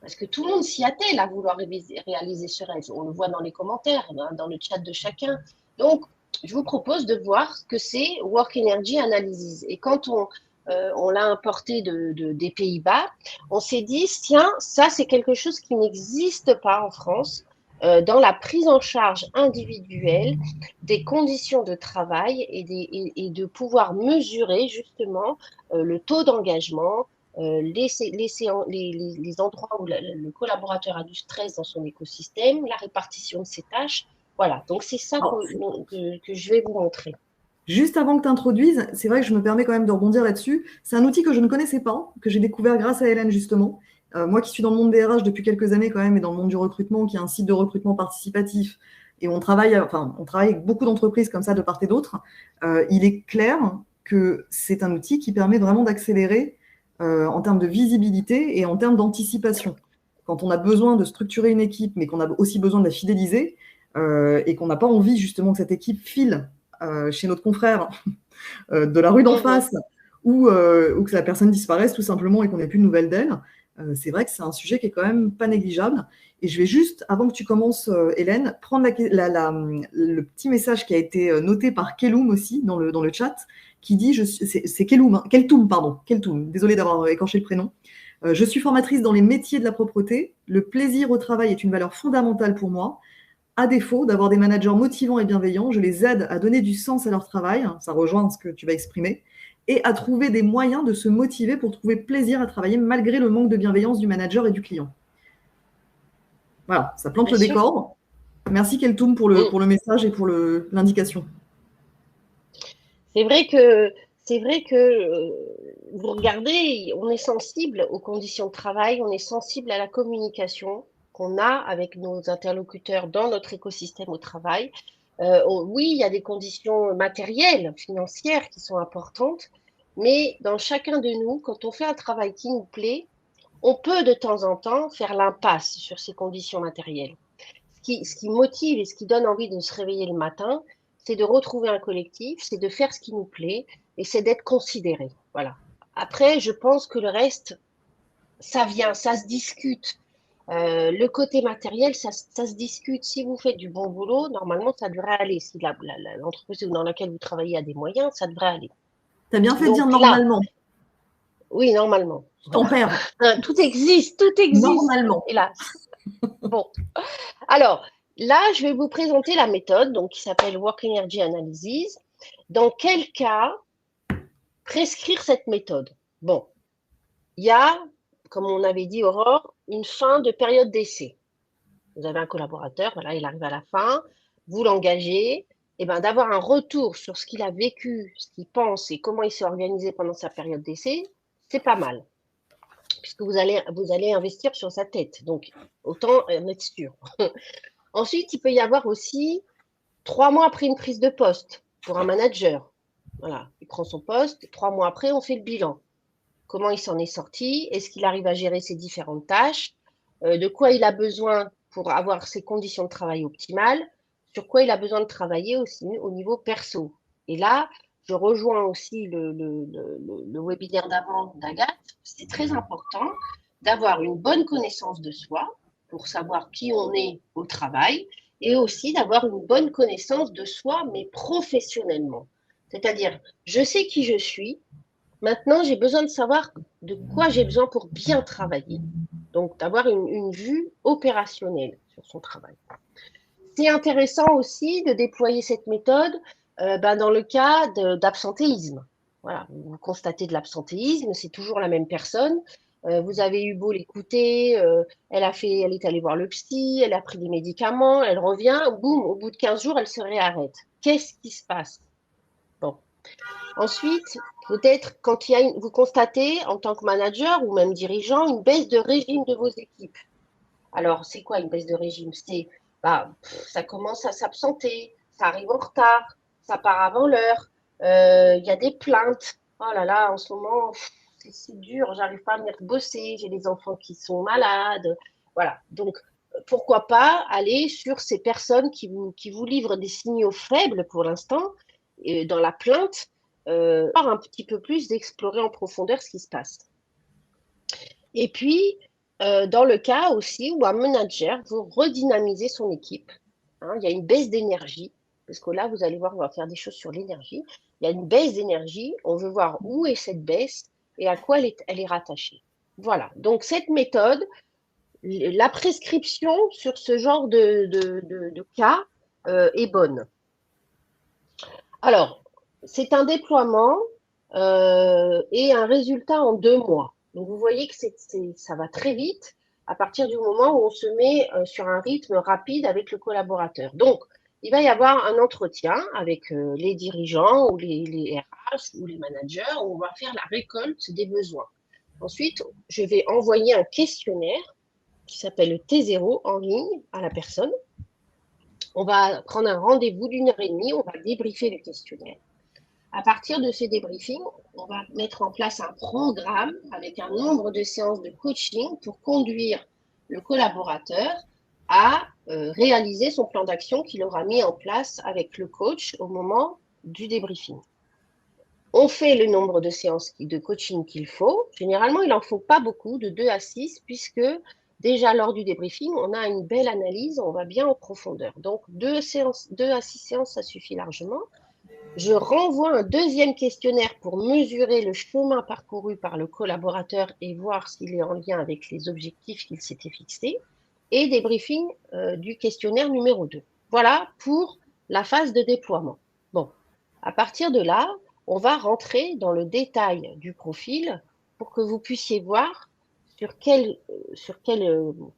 Parce que tout le monde s'y attelle à vouloir réaliser ce rêve. On le voit dans les commentaires, dans le chat de chacun. Donc, je vous propose de voir ce que c'est Work Energy Analysis. Et quand on l'a importé des Pays-Bas, on s'est dit, tiens, ça c'est quelque chose qui n'existe pas en France dans la prise en charge individuelle des conditions de travail et de pouvoir mesurer justement le taux d'engagement, les endroits où le collaborateur a du stress dans son écosystème, la répartition de ses tâches. Voilà, donc c'est ça que je vais vous montrer. Juste avant que tu introduises, c'est vrai que je me permets quand même de rebondir là-dessus. C'est un outil que je ne connaissais pas, que j'ai découvert grâce à Hélène justement. Moi qui suis dans le monde des RH depuis quelques années quand même et dans le monde du recrutement, qui est un site de recrutement participatif, et on travaille avec beaucoup d'entreprises comme ça de part et d'autre, il est clair que c'est un outil qui permet vraiment d'accélérer en termes de visibilité et en termes d'anticipation. Quand on a besoin de structurer une équipe, mais qu'on a aussi besoin de la fidéliser, et qu'on n'a pas envie justement que cette équipe file chez notre confrère de la rue d'en face ou que la personne disparaisse tout simplement et qu'on n'ait plus de nouvelles d'elle, c'est vrai que c'est un sujet qui est quand même pas négligeable. Et je vais juste, avant que tu commences, Hélène, prendre le petit message qui a été noté par Keloum aussi dans le chat, qui dit, c'est Keloum, Keltoum, pardon, Keltoum, désolé d'avoir écorché le prénom. Je suis formatrice dans les métiers de la propreté. Le plaisir au travail est une valeur fondamentale pour moi. À défaut d'avoir des managers motivants et bienveillants, je les aide à donner du sens à leur travail, ça rejoint ce que tu vas exprimer, et à trouver des moyens de se motiver pour trouver plaisir à travailler malgré le manque de bienveillance du manager et du client. Voilà, ça plante le décor. Merci Keltoum pour le message et pour l'indication. C'est vrai que vous regardez, on est sensible aux conditions de travail, on est sensible à la communication qu'on a avec nos interlocuteurs dans notre écosystème au travail. Oui, il y a des conditions matérielles, financières qui sont importantes, mais dans chacun de nous, quand on fait un travail qui nous plaît, on peut de temps en temps faire l'impasse sur ces conditions matérielles. Ce qui motive et ce qui donne envie de se réveiller le matin, c'est de retrouver un collectif, c'est de faire ce qui nous plaît et c'est d'être considéré. Voilà. Après, je pense que le reste, ça vient, ça se discute. Le côté matériel, ça se discute. Si vous faites du bon boulot, normalement, ça devrait aller. Si l'entreprise dans laquelle vous travaillez a des moyens, ça devrait aller. Tu as bien fait de dire normalement. Oui, normalement. Ton père. Tout existe, tout existe. Normalement. Hélas. Bon. Alors, là, je vais vous présenter la méthode donc, qui s'appelle Work Energy Analysis. Dans quel cas prescrire cette méthode? Bon, il y a, comme on avait dit, Aurore, une fin de période d'essai. Vous avez un collaborateur, voilà, il arrive à la fin, vous l'engagez, et ben d'avoir un retour sur ce qu'il a vécu, ce qu'il pense et comment il s'est organisé pendant sa période d'essai, c'est pas mal. Puisque vous allez investir sur sa tête. Donc, autant en être sûr. Ensuite, il peut y avoir aussi 3 mois après une prise de poste pour un manager. Voilà, il prend son poste, 3 mois après, on fait le bilan. Comment il s'en est sorti? Est-ce qu'il arrive à gérer ses différentes tâches? De quoi il a besoin pour avoir ses conditions de travail optimales? Sur quoi il a besoin de travailler aussi au niveau perso? Et là, je rejoins aussi le webinaire d'avant d'Agathe. C'est très important d'avoir une bonne connaissance de soi pour savoir qui on est au travail et aussi d'avoir une bonne connaissance de soi, mais professionnellement. C'est-à-dire, je sais qui je suis. Maintenant, j'ai besoin de savoir de quoi j'ai besoin pour bien travailler. Donc, d'avoir une vue opérationnelle sur son travail. C'est intéressant aussi de déployer cette méthode dans le cas d'absentéisme. Voilà, vous constatez de l'absentéisme, c'est toujours la même personne. Vous avez eu beau l'écouter, elle est allée voir le psy, elle a pris des médicaments, elle revient, boum, au bout de 15 jours, elle se réarrête. Qu'est-ce qui se passe? Bon. Ensuite, peut-être quand vous constatez en tant que manager ou même dirigeant une baisse de régime de vos équipes. Alors, c'est quoi une baisse de régime? Ça commence à s'absenter, ça arrive en retard, ça part avant l'heure, il y a des plaintes. Oh là là, en ce moment, c'est dur, j'arrive pas à venir bosser, j'ai des enfants qui sont malades. Voilà, donc pourquoi pas aller sur ces personnes qui vous livrent des signaux faibles pour l'instant, dans la plainte, voir un petit peu plus, d'explorer en profondeur ce qui se passe. Et puis, dans le cas aussi où un manager veut redynamiser son équipe, hein, il y a une baisse d'énergie, parce que là, vous allez voir, on va faire des choses sur l'énergie. Il y a une baisse d'énergie, on veut voir où est cette baisse et à quoi elle est rattachée. Voilà, donc cette méthode, la prescription sur ce genre de cas est bonne. Alors, c'est un déploiement et un résultat en 2 mois. Donc, vous voyez que ça va très vite à partir du moment où on se met sur un rythme rapide avec le collaborateur. Donc, il va y avoir un entretien avec les dirigeants ou les RH ou les managers où on va faire la récolte des besoins. Ensuite, je vais envoyer un questionnaire qui s'appelle le T0 en ligne à la personne. On va prendre un rendez-vous d'1 h 30, on va débriefer le questionnaire. À partir de ce débriefing, on va mettre en place un programme avec un nombre de séances de coaching pour conduire le collaborateur à réaliser son plan d'action qu'il aura mis en place avec le coach au moment du débriefing. On fait le nombre de séances de coaching qu'il faut. Généralement, il n'en faut pas beaucoup, de 2 à 6, puisque déjà lors du débriefing, on a une belle analyse, on va bien en profondeur. Donc, 2 à 6 séances, ça suffit largement. Je renvoie un deuxième questionnaire pour mesurer le chemin parcouru par le collaborateur et voir s'il est en lien avec les objectifs qu'il s'était fixés. Et débriefing du questionnaire numéro 2. Voilà pour la phase de déploiement. Bon, à partir de là, on va rentrer dans le détail du profil pour que vous puissiez voir sur quelle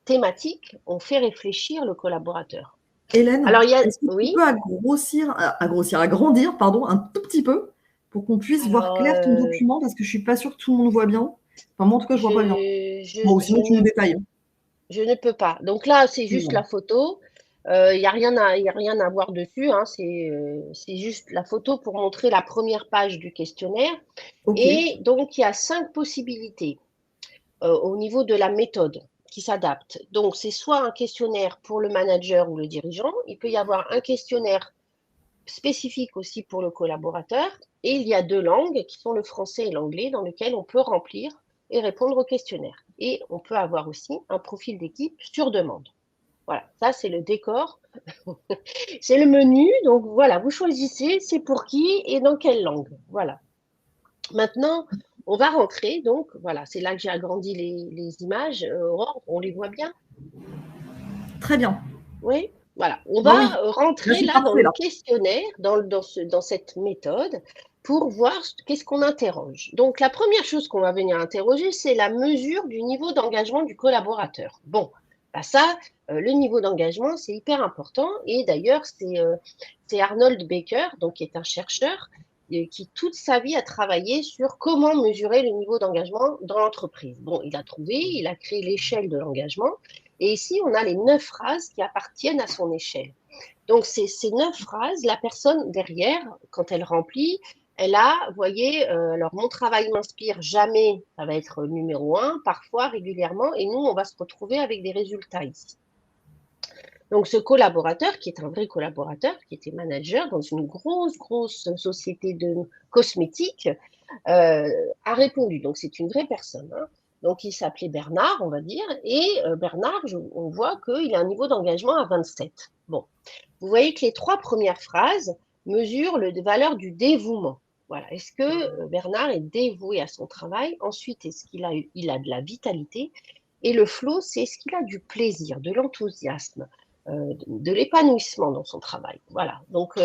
thématique on fait réfléchir le collaborateur. Hélène, Alors, est-ce que tu oui. peux agrandir, pardon, un tout petit peu pour qu'on puisse voir clair ton document parce que je ne suis pas sûre que tout le monde voit bien. Enfin, moi, en tout cas, je ne vois pas bien. Bon, sinon, tu nous détailles. Je ne peux pas. Donc là, c'est juste Bon. la photo. Il n'y a rien à voir dessus. Hein. C'est juste la photo pour montrer la première page du questionnaire. Okay. Et donc, il y a 5 possibilités au niveau de la méthode qui s'adapte. Donc, c'est soit un questionnaire pour le manager ou le dirigeant. Il peut y avoir un questionnaire spécifique aussi pour le collaborateur. Et il y a 2 langues qui sont le français et l'anglais dans lesquelles on peut remplir et répondre au questionnaire. Et on peut avoir aussi un profil d'équipe sur demande. Voilà, ça c'est le décor. C'est le menu. Donc voilà, vous choisissez c'est pour qui et dans quelle langue. Voilà. Maintenant, on va rentrer. Donc voilà, c'est là que j'ai agrandi les images. On les voit bien? Très bien. Oui, voilà. On va rentrer là dans le questionnaire, dans cette méthode, pour voir qu'est-ce qu'on interroge. Donc, la première chose qu'on va venir interroger, c'est la mesure du niveau d'engagement du collaborateur. Bon, bah ça, le niveau d'engagement, c'est hyper important. Et d'ailleurs, c'est Arnold Baker, donc, qui est un chercheur, qui toute sa vie a travaillé sur comment mesurer le niveau d'engagement dans l'entreprise. Bon, il a créé l'échelle de l'engagement. Et ici, on a les 9 phrases qui appartiennent à son échelle. Donc, ces 9 phrases, la personne derrière, quand elle remplit, elle a, vous voyez, alors mon travail m'inspire jamais, ça va être numéro 1, parfois, régulièrement, et nous, on va se retrouver avec des résultats ici. Donc, ce collaborateur, qui est un vrai collaborateur, qui était manager dans une grosse société de cosmétiques, a répondu. Donc, c'est une vraie personne. Hein. Donc, il s'appelait Bernard, on va dire. Et Bernard, on voit qu'il a un niveau d'engagement à 27. Bon, vous voyez que les 3 premières phrases mesurent la valeur du dévouement. Voilà. Est-ce que Bernard est dévoué à son travail? Ensuite, est-ce qu'il a de la vitalité? Et le flow, c'est est-ce qu'il a du plaisir, de l'enthousiasme, de l'épanouissement dans son travail? Voilà. Donc,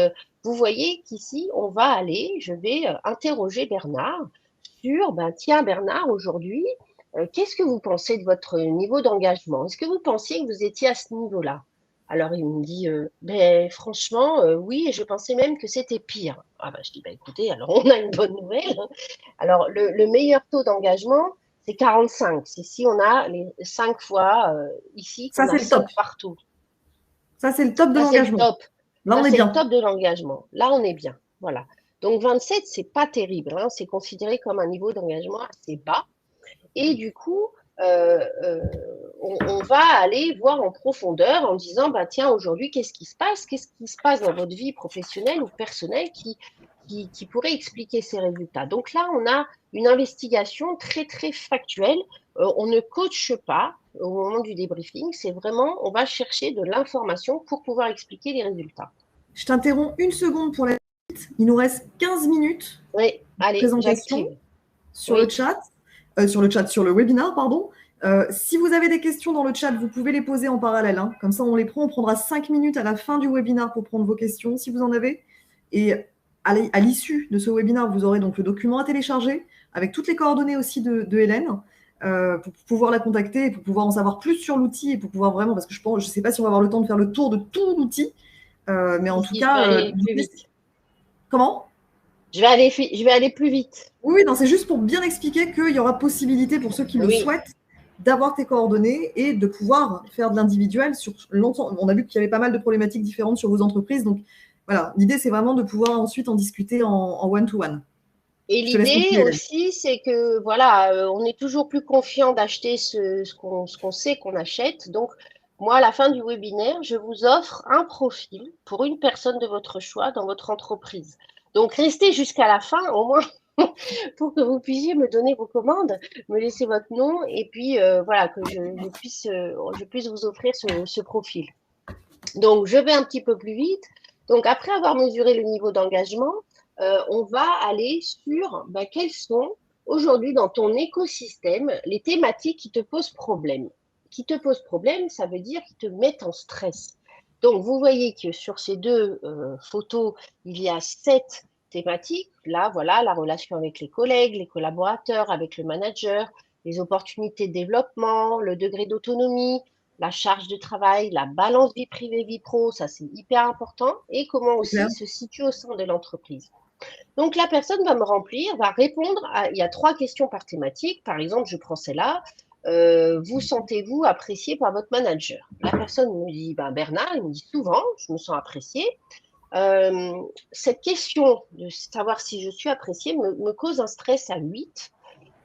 vous voyez qu'ici, on va aller, je vais interroger Bernard sur, tiens Bernard, aujourd'hui, qu'est-ce que vous pensez de votre niveau d'engagement? Est-ce que vous pensiez que vous étiez à ce niveau-là? Alors, il me dit, franchement, oui, et je pensais même que c'était pire. Ah je dis, écoutez, alors on a une bonne nouvelle. Alors, le meilleur taux d'engagement, c'est 45. C'est si on a les 5 fois ici, qu'on a 5 partout. Ça, c'est le top de l'engagement. Là, Ça, on est c'est le bien. top de l'engagement. Là, on est bien. Voilà. Donc 27, c'est pas terrible, hein. C'est considéré comme un niveau d'engagement assez bas. Et du coup, on va aller voir en profondeur en disant, bah, tiens, aujourd'hui, qu'est-ce qui se passe? Qu'est-ce qui se passe dans votre vie professionnelle ou personnelle qui pourrait expliquer ces résultats? Donc là, on a une investigation très, très factuelle. On ne coache pas au moment du débriefing. C'est vraiment, on va chercher de l'information pour pouvoir expliquer les résultats. Je t'interromps une seconde pour la suite. Il nous reste 15 minutes Oui, de allez, présentation j'active. sur le Oui, chat, sur le webinar, pardon. Si vous avez des questions dans le chat, vous pouvez les poser en parallèle, hein. Comme ça, on les prend. On prendra 5 minutes à la fin du webinar pour prendre vos questions, si vous en avez. Et à l'issue de ce webinar, vous aurez donc le document à télécharger avec toutes les coordonnées aussi de Hélène pour pouvoir la contacter et pour pouvoir en savoir plus sur l'outil et pour pouvoir vraiment, parce que je ne sais pas si on va avoir le temps de faire le tour de tout l'outil, mais en si, tout si, je vais cas, aller plus vite. comment? Je vais aller plus vite. Oui, non, c'est juste pour bien expliquer qu'il y aura possibilité pour ceux qui le Oui, souhaitent d'avoir tes coordonnées et de pouvoir faire de l'individuel sur longtemps. On a vu qu'il y avait pas mal de problématiques différentes sur vos entreprises. Donc voilà, l'idée, c'est vraiment de pouvoir ensuite en discuter en one-to-one. et Je te laisse l'idée continuer, Hélène. aussi, c'est que voilà, on est toujours plus confiant d'acheter ce qu'on sait qu'on achète. Donc, moi, à la fin du webinaire, je vous offre un profil pour une personne de votre choix dans votre entreprise. Donc, restez jusqu'à la fin, au moins, pour que vous puissiez me donner vos commandes, me laisser votre nom, et puis voilà, que je puisse vous offrir ce profil. Donc, je vais un petit peu plus vite. Donc, après avoir mesuré le niveau d'engagement, on va aller sur quelles sont aujourd'hui dans ton écosystème les thématiques qui te posent problème. Qui te posent problème, ça veut dire qui te mettent en stress. Donc, vous voyez que sur ces deux photos, il y a 7 thématiques. Là, voilà, la relation avec les collègues, les collaborateurs, avec le manager, les opportunités de développement, le degré d'autonomie, la charge de travail, la balance vie privée, vie pro, ça c'est hyper important, et comment C'est clair. aussi se situe au sein de l'entreprise. Donc la personne va me remplir, va répondre il y a 3 questions par thématique. Par exemple, je prends celle-là. Vous sentez-vous apprécié par votre manager? La personne me dit, Bernard, il me dit souvent, je me sens apprécié. Cette question de savoir si je suis apprécié me cause un stress à 8.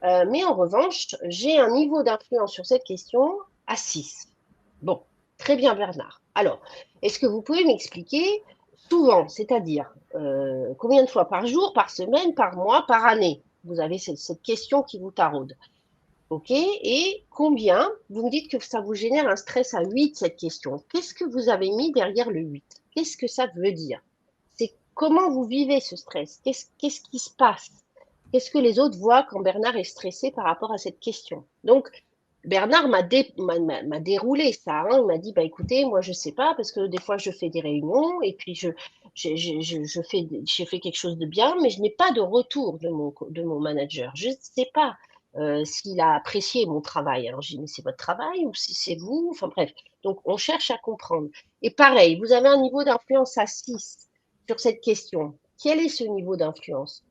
Mais en revanche, j'ai un niveau d'influence sur cette question à 6. Bon, très bien Bernard. Alors, est-ce que vous pouvez m'expliquer souvent, c'est-à-dire combien de fois par jour, par semaine, par mois, par année, vous avez cette question qui vous taraude? OK? Et combien, vous me dites que ça vous génère un stress à 8, cette question. Qu'est-ce que vous avez mis derrière le 8? Qu'est-ce que ça veut dire? C'est comment vous vivez ce stress? Qu'est-ce qui se passe? Qu'est-ce que les autres voient quand Bernard est stressé par rapport à cette question? Donc, Bernard m'a déroulé ça, hein. Il m'a dit, écoutez, moi je ne sais pas, parce que des fois je fais des réunions et puis j'ai fait quelque chose de bien, mais je n'ai pas de retour de mon manager. Je ne sais pas s'il a apprécié mon travail. Alors j'ai dit, mais c'est votre travail ou si c'est vous? Enfin bref, donc on cherche à comprendre. Et pareil, vous avez un niveau d'influence à 6 sur cette question. Quel est ce niveau d'influence?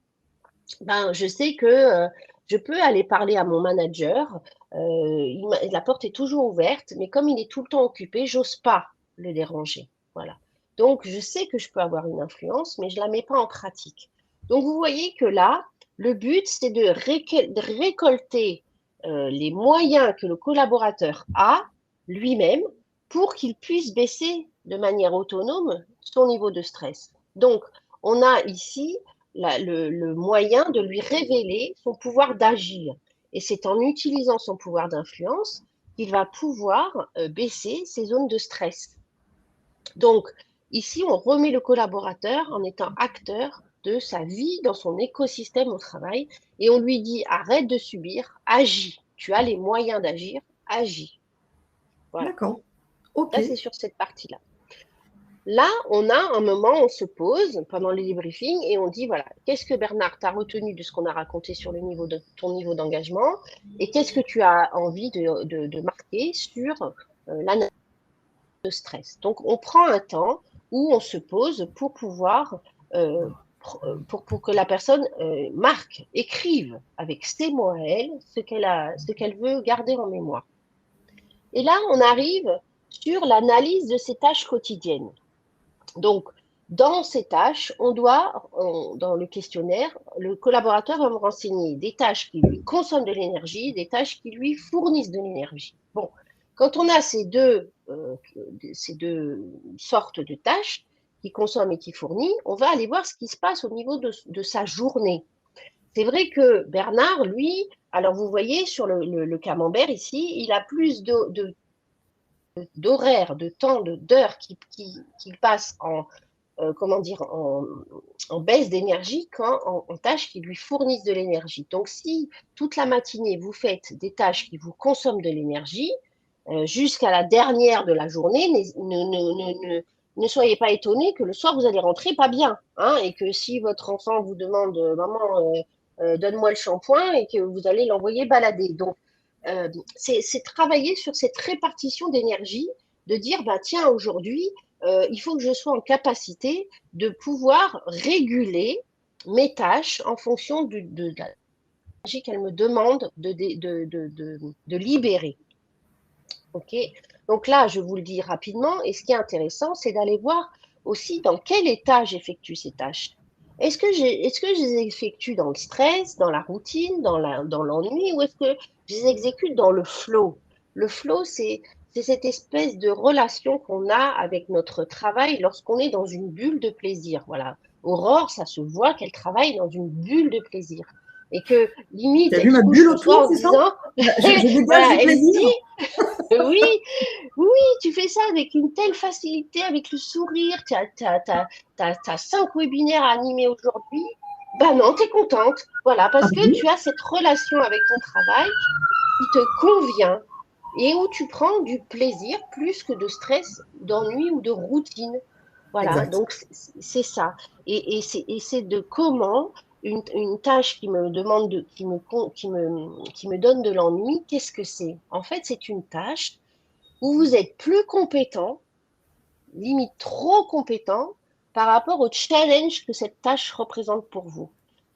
Je sais que je peux aller parler à mon manager. La porte est toujours ouverte, mais comme il est tout le temps occupé, j'ose pas le déranger. Voilà. Donc, je sais que je peux avoir une influence, mais je la mets pas en pratique. Donc, vous voyez que là, le but, c'est de récolter les moyens que le collaborateur a lui-même pour qu'il puisse baisser de manière autonome son niveau de stress. Donc, on a ici le moyen de lui révéler son pouvoir d'agir. Et c'est en utilisant son pouvoir d'influence qu'il va pouvoir baisser ses zones de stress. Donc, ici, on remet le collaborateur en étant acteur de sa vie dans son écosystème au travail et on lui dit arrête de subir, agis. Tu as les moyens d'agir, agis. Voilà. D'accord. OK. Ça, c'est sur cette partie-là. Là, on a un moment, on se pose pendant les débriefings et on dit, voilà, qu'est-ce que Bernard t'a retenu de ce qu'on a raconté sur ton niveau d'engagement et qu'est-ce que tu as envie de marquer sur l'analyse de stress. Donc, on prend un temps où on se pose pour pouvoir, pour que la personne marque, écrive avec ses mots à elle ce qu'elle veut garder en mémoire. Et là, on arrive sur l'analyse de ses tâches quotidiennes. Donc, dans ces tâches, dans le questionnaire, le collaborateur va me renseigner des tâches qui lui consomment de l'énergie, des tâches qui lui fournissent de l'énergie. Bon, quand on a ces deux sortes de tâches qui consomment et qui fournissent, on va aller voir ce qui se passe au niveau de sa journée. C'est vrai que Bernard, lui, alors vous voyez sur le camembert ici, il a plus d'horaires, de temps, d'heures qui passent comment dire, en baisse d'énergie en tâches qui lui fournissent de l'énergie. Donc, si toute la matinée, vous faites des tâches qui vous consomment de l'énergie, jusqu'à la dernière de la journée, ne soyez pas étonnés que le soir, vous allez rentrer pas bien. Hein, et que si votre enfant vous demande, maman, donne-moi le shampoing, et que vous allez l'envoyer balader. Donc, c'est travailler sur cette répartition d'énergie, de dire, bah, tiens, aujourd'hui, il faut que je sois en capacité de pouvoir réguler mes tâches en fonction de l'énergie qu'elle me demande de libérer. Ok. Donc là, je vous le dis rapidement, et ce qui est intéressant, c'est d'aller voir aussi dans quel état j'effectue ces tâches. Est-ce que je les effectue dans le stress, dans la routine, dans l'ennui, ou est-ce que je les exécute dans le flow? Le flow, c'est cette espèce de relation qu'on a avec notre travail lorsqu'on est dans une bulle de plaisir. Voilà. Aurore, ça se voit qu'elle travaille dans une bulle de plaisir. Et que limite, Tu as vu elle se ma couche bulle le soir autour, en c'est ça? disant, Je dégage voilà, du elle se plaisir. dit, oui, oui, tu fais ça avec une telle facilité, avec le sourire. Tu as 5 webinaires à animer aujourd'hui. Ben non, tu es contente. Voilà, Ah parce bah que oui, tu as cette relation avec ton travail qui te convient et où tu prends du plaisir plus que de stress, d'ennui ou de routine. Voilà, exact. donc c'est ça. Et c'est de comment une tâche qui me demande qui me donne de l'ennui, qu'est-ce que c'est? En fait, c'est une tâche où vous êtes plus compétent, limite trop compétent, par rapport au challenge que cette tâche représente pour vous.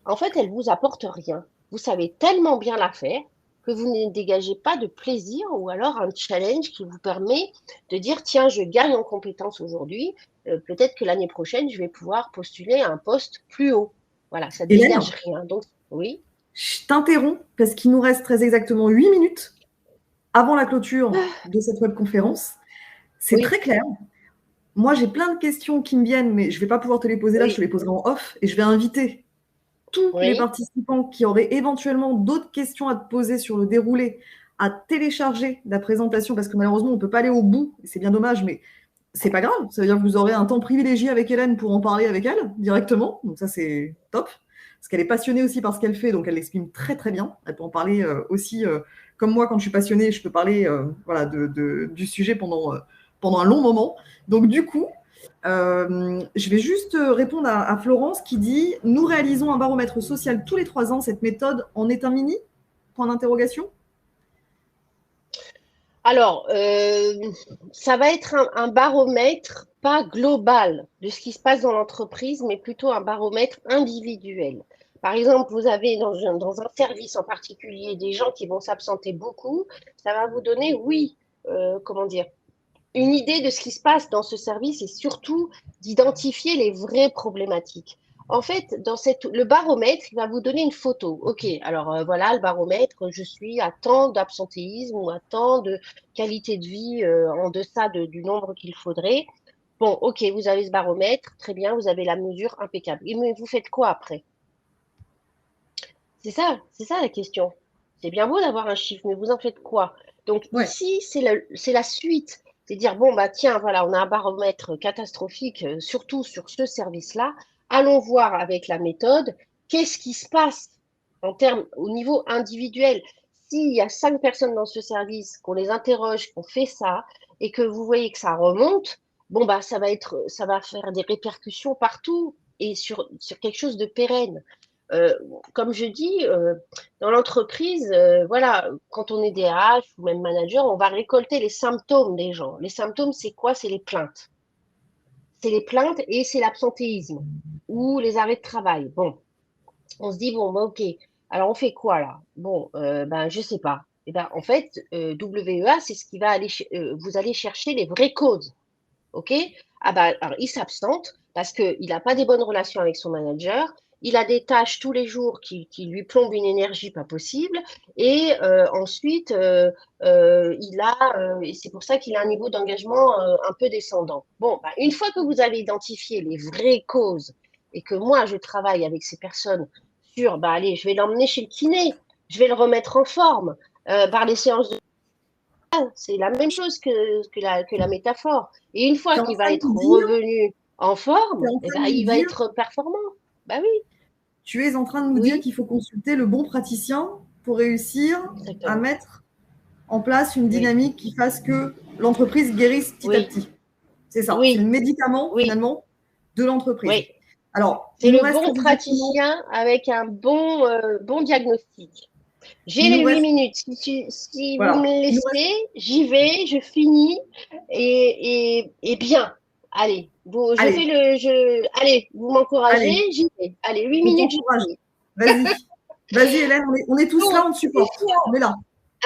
En fait, elle vous apporte rien. Vous savez tellement bien la faire que vous ne dégagez pas de plaisir ou alors un challenge qui vous permet de dire, tiens, je gagne en compétence aujourd'hui, peut-être que l'année prochaine, je vais pouvoir postuler à un poste plus haut. Voilà, ça ne Hélène, dégage rien. Donc, oui. je t'interromps parce qu'il nous reste très exactement 8 minutes avant la clôture de cette webconférence. C'est Oui, très clair. Moi, j'ai plein de questions qui me viennent, mais je ne vais pas pouvoir te les poser là, je te oui, les poserai en off et je vais inviter tous les oui, participants qui auraient éventuellement d'autres questions à te poser sur le déroulé à télécharger la présentation parce que malheureusement, on ne peut pas aller au bout. C'est bien dommage, mais c'est pas grave. Ça veut dire que vous aurez un temps privilégié avec Hélène pour en parler avec elle directement. Donc ça, c'est top. Parce qu'elle est passionnée aussi par ce qu'elle fait, donc elle l'exprime très très bien. Elle peut en parler aussi, comme moi, quand je suis passionnée, je peux parler voilà, du sujet pendant un long moment. Donc du coup, je vais juste répondre à Florence qui dit « Nous réalisons un baromètre social tous les 3 ans. Cette méthode en est un mini ?» Point d'interrogation. alors, ça va être un baromètre pas global de ce qui se passe dans l'entreprise, mais plutôt un baromètre individuel. Par exemple, vous avez dans un service en particulier des gens qui vont s'absenter beaucoup, ça va vous donner, oui, comment dire, une idée de ce qui se passe dans ce service et surtout d'identifier les vraies problématiques. En fait, le baromètre, il va vous donner une photo. OK, alors voilà le baromètre, je suis à tant d'absentéisme ou à tant de qualité de vie en deçà du nombre qu'il faudrait. Bon, OK, vous avez ce baromètre, très bien, vous avez la mesure impeccable. Mais vous faites quoi après? C'est ça la question. C'est bien beau d'avoir un chiffre, mais vous en faites quoi? Donc Ouais. ici, c'est la suite. C'est dire, bon, bah tiens, voilà, on a un baromètre catastrophique, surtout sur ce service-là. Allons voir avec la méthode, qu'est-ce qui se passe au niveau individuel. S'il y a 5 personnes dans ce service, qu'on les interroge, qu'on fait ça, et que vous voyez que ça remonte, bon, bah ça va faire des répercussions partout et sur quelque chose de pérenne. Euh, Comme je dis, dans l'entreprise, voilà, quand on est DRH ou même manager, on va récolter les symptômes des gens. Les symptômes, c'est quoi? C'est les plaintes. C'est les plaintes et c'est l'absentéisme ou les arrêts de travail. Bon, on se dit, bon, ben, ok, alors on fait quoi là? Bon, ben, je sais pas. Et ben, en fait, WEA, c'est ce qui va aller, vous allez chercher les vraies causes. OK? Ah bah, alors, il s'absente parce qu'il n'a pas des bonnes relations avec son manager. Il a des tâches tous les jours qui lui plombent une énergie pas possible. Et ensuite, et c'est pour ça qu'il a un niveau d'engagement un peu descendant. Bon, bah, une fois que vous avez identifié les vraies causes et que moi, je travaille avec ces personnes sur, bah, allez, je vais l'emmener chez le kiné, je vais le remettre en forme par les séances de c'est la même chose que la métaphore. Et une Tu fois es en qu'il va train de être nous dire, revenu en tu es forme, en eh train ben, de nous il va dire, être performant. Bah oui, tu es en train de nous dire oui, qu'il faut consulter le bon praticien pour réussir à exactement. mettre en place une Oui, dynamique qui fasse que l'entreprise guérisse petit à oui, petit. C'est ça, c'est le oui, médicament oui, finalement de l'entreprise. oui. Alors, C'est il nous le reste bon exactement, praticien avec un bon diagnostic. J'ai il les nous huit reste, minutes. Si vous me voilà, il nous reste, laissez, j'y vais, je finis et bien. Allez, je fais allez, allez, vous m'encouragez, allez, j'y vais. Allez, huit on minutes, je t'encourage. finis. Vas-y, vas-y Hélène, on est tous là, Donc, on te une supporte. On fois est là.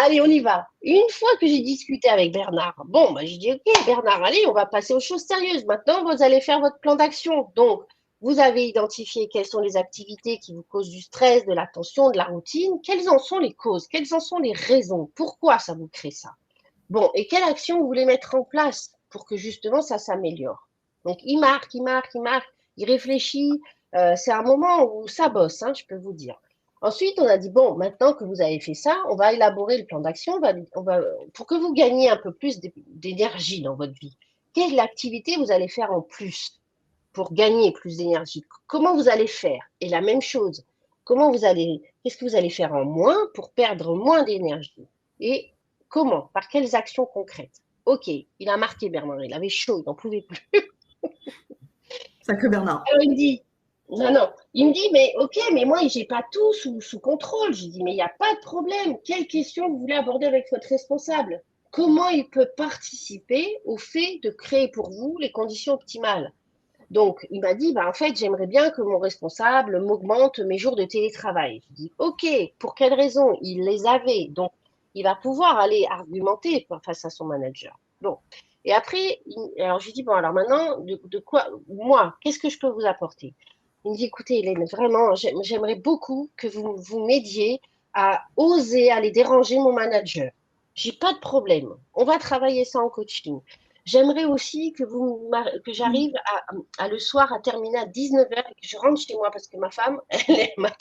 allez, on y va. Une fois que j'ai discuté avec Bernard, bon, bah, j'ai dit, OK, Bernard, allez, on va passer aux choses sérieuses. Maintenant, vous allez faire votre plan d'action. Donc, vous avez identifié quelles sont les activités qui vous causent du stress, de la tension, de la routine. Quelles en sont les causes? Quelles en sont les raisons? Pourquoi ça vous crée ça? Bon, et quelle action vous voulez mettre en place pour que justement ça s'améliore? Donc, il marque, il marque, il marque, il réfléchit. C'est un moment où ça bosse, hein, je peux vous dire. Ensuite, on a dit, bon, maintenant que vous avez fait ça, on va élaborer le plan d'action, pour que vous gagniez un peu plus d'énergie dans votre vie. Quelle activité vous allez faire en plus pour gagner plus d'énergie? Comment vous allez faire? Et la même chose, qu'est-ce que vous allez faire en moins pour perdre moins d'énergie? Et comment? Par quelles actions concrètes? Ok, il a marqué Bernard, il avait chaud, il n'en pouvait plus. Sacré Bernard. Alors il me dit, non, non, il me dit, mais ok, mais moi, j'ai pas tout sous contrôle. Je dis, mais il n'y a pas de problème. Quelle question vous voulez aborder avec votre responsable? Comment il peut participer au fait de créer pour vous les conditions optimales? Donc, il m'a dit, bah, en fait, j'aimerais bien que mon responsable m'augmente mes jours de télétravail. Je dis, OK, pour quelles raisons? Il les avait. Donc, il va pouvoir aller argumenter face à son manager. Bon. Et après, alors je lui dis, bon, alors maintenant, de quoi, moi, qu'est-ce que je peux vous apporter? Il me dit, écoutez, Hélène, vraiment, j'aimerais beaucoup que vous m'aidiez à oser aller déranger mon manager. J'ai pas de problème. On va travailler ça en coaching. J'aimerais aussi que j'arrive à le soir à terminer à 19h et que je rentre chez moi parce que ma femme, elle m'a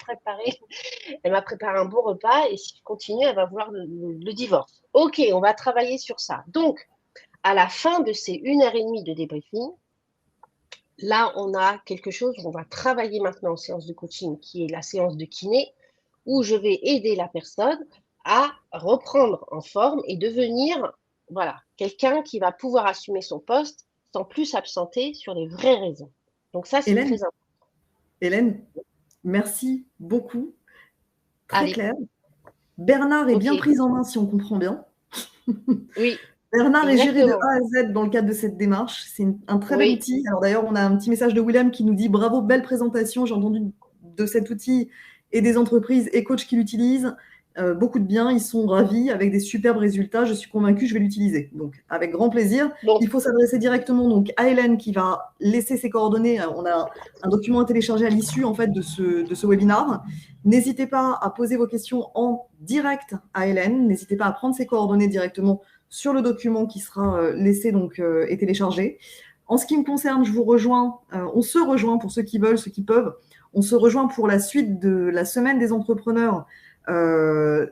préparé un bon repas et si je continue, elle va vouloir le divorce. Ok, on va travailler sur ça. Donc, à la fin de ces 1h30 de débriefing, là, on a quelque chose, on va travailler maintenant en séance de coaching qui est la séance de kiné où je vais aider la personne à reprendre en forme et devenir voilà, quelqu'un qui va pouvoir assumer son poste sans plus s'absenter sur les vraies raisons. Donc ça, c'est Hélène, très important. Hélène, merci beaucoup. Très Allez, clair. Bernard est ok, bien pris en main si on comprend bien. oui, Bernard est géré de exactement. A à Z dans le cadre de cette démarche. C'est un très bel Oui, outil. Alors d'ailleurs, on a un petit message de Willem qui nous dit bravo, belle présentation. J'ai entendu de cet outil et des entreprises et coachs qui l'utilisent. Beaucoup de bien, ils sont ravis avec des superbes résultats. Je suis convaincue, je vais l'utiliser. Donc avec grand plaisir. bon, Il faut s'adresser directement donc à Hélène qui va laisser ses coordonnées. On a un document à télécharger à l'issue en fait de ce webinaire. N'hésitez pas à poser vos questions en direct à Hélène. N'hésitez pas à prendre ses coordonnées directement sur le document qui sera laissé donc, et téléchargé. En ce qui me concerne, je vous rejoins, on se rejoint pour ceux qui veulent, ceux qui peuvent. On se rejoint pour la suite de la semaine des entrepreneurs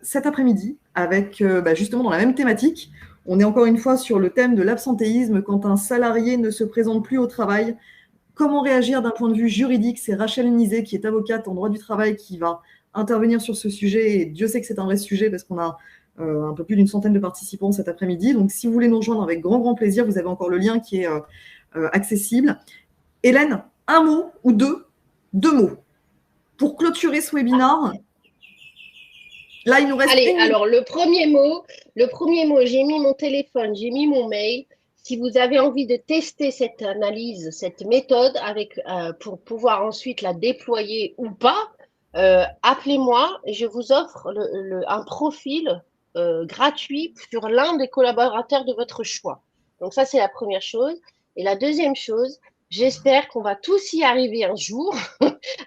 cet après-midi avec justement dans la même thématique. On est encore une fois sur le thème de l'absentéisme quand un salarié ne se présente plus au travail. Comment réagir d'un point de vue juridique? C'est Rachel Nizet, qui est avocate en droit du travail, qui va intervenir sur ce sujet. Et Dieu sait que c'est un vrai sujet parce qu'on a un peu plus d'une centaine de participants cet après-midi. Donc, si vous voulez nous rejoindre avec grand, grand plaisir, vous avez encore le lien qui est accessible. Hélène, un mot ou deux mots pour clôturer ce webinaire. Là, il nous reste allez, une minute. alors le premier mot, j'ai mis mon téléphone, j'ai mis mon mail. Si vous avez envie de tester cette analyse, cette méthode pour pouvoir ensuite la déployer ou pas, appelez-moi et je vous offre un profil gratuit sur l'un des collaborateurs de votre choix. Donc ça, c'est la première chose. Et la deuxième chose, j'espère qu'on va tous y arriver un jour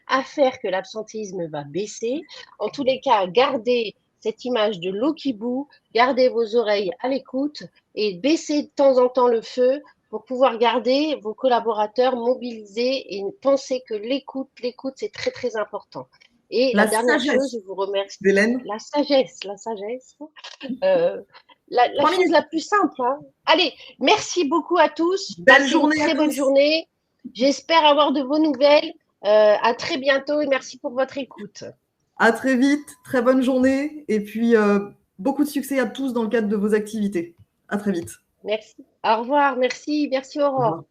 à faire que l'absentéisme va baisser. En tous les cas, gardez cette image de l'eau qui bout, gardez vos oreilles à l'écoute et baissez de temps en temps le feu pour pouvoir garder vos collaborateurs mobilisés et penser que l'écoute, c'est très, très important. Et la La dernière chose, sagesse je vous remercie, d'Hélène. la sagesse, euh, la 3 chose minutes. la plus simple. Hein. Allez, merci beaucoup à tous. Belle Passez une journée à très bonne tous. journée. J'espère avoir de vos nouvelles. À très bientôt et merci pour votre écoute. À très vite. Très bonne journée. Et puis, beaucoup de succès à tous dans le cadre de vos activités. À très vite. Merci. Au revoir. Merci. Merci Au Aurore. revoir.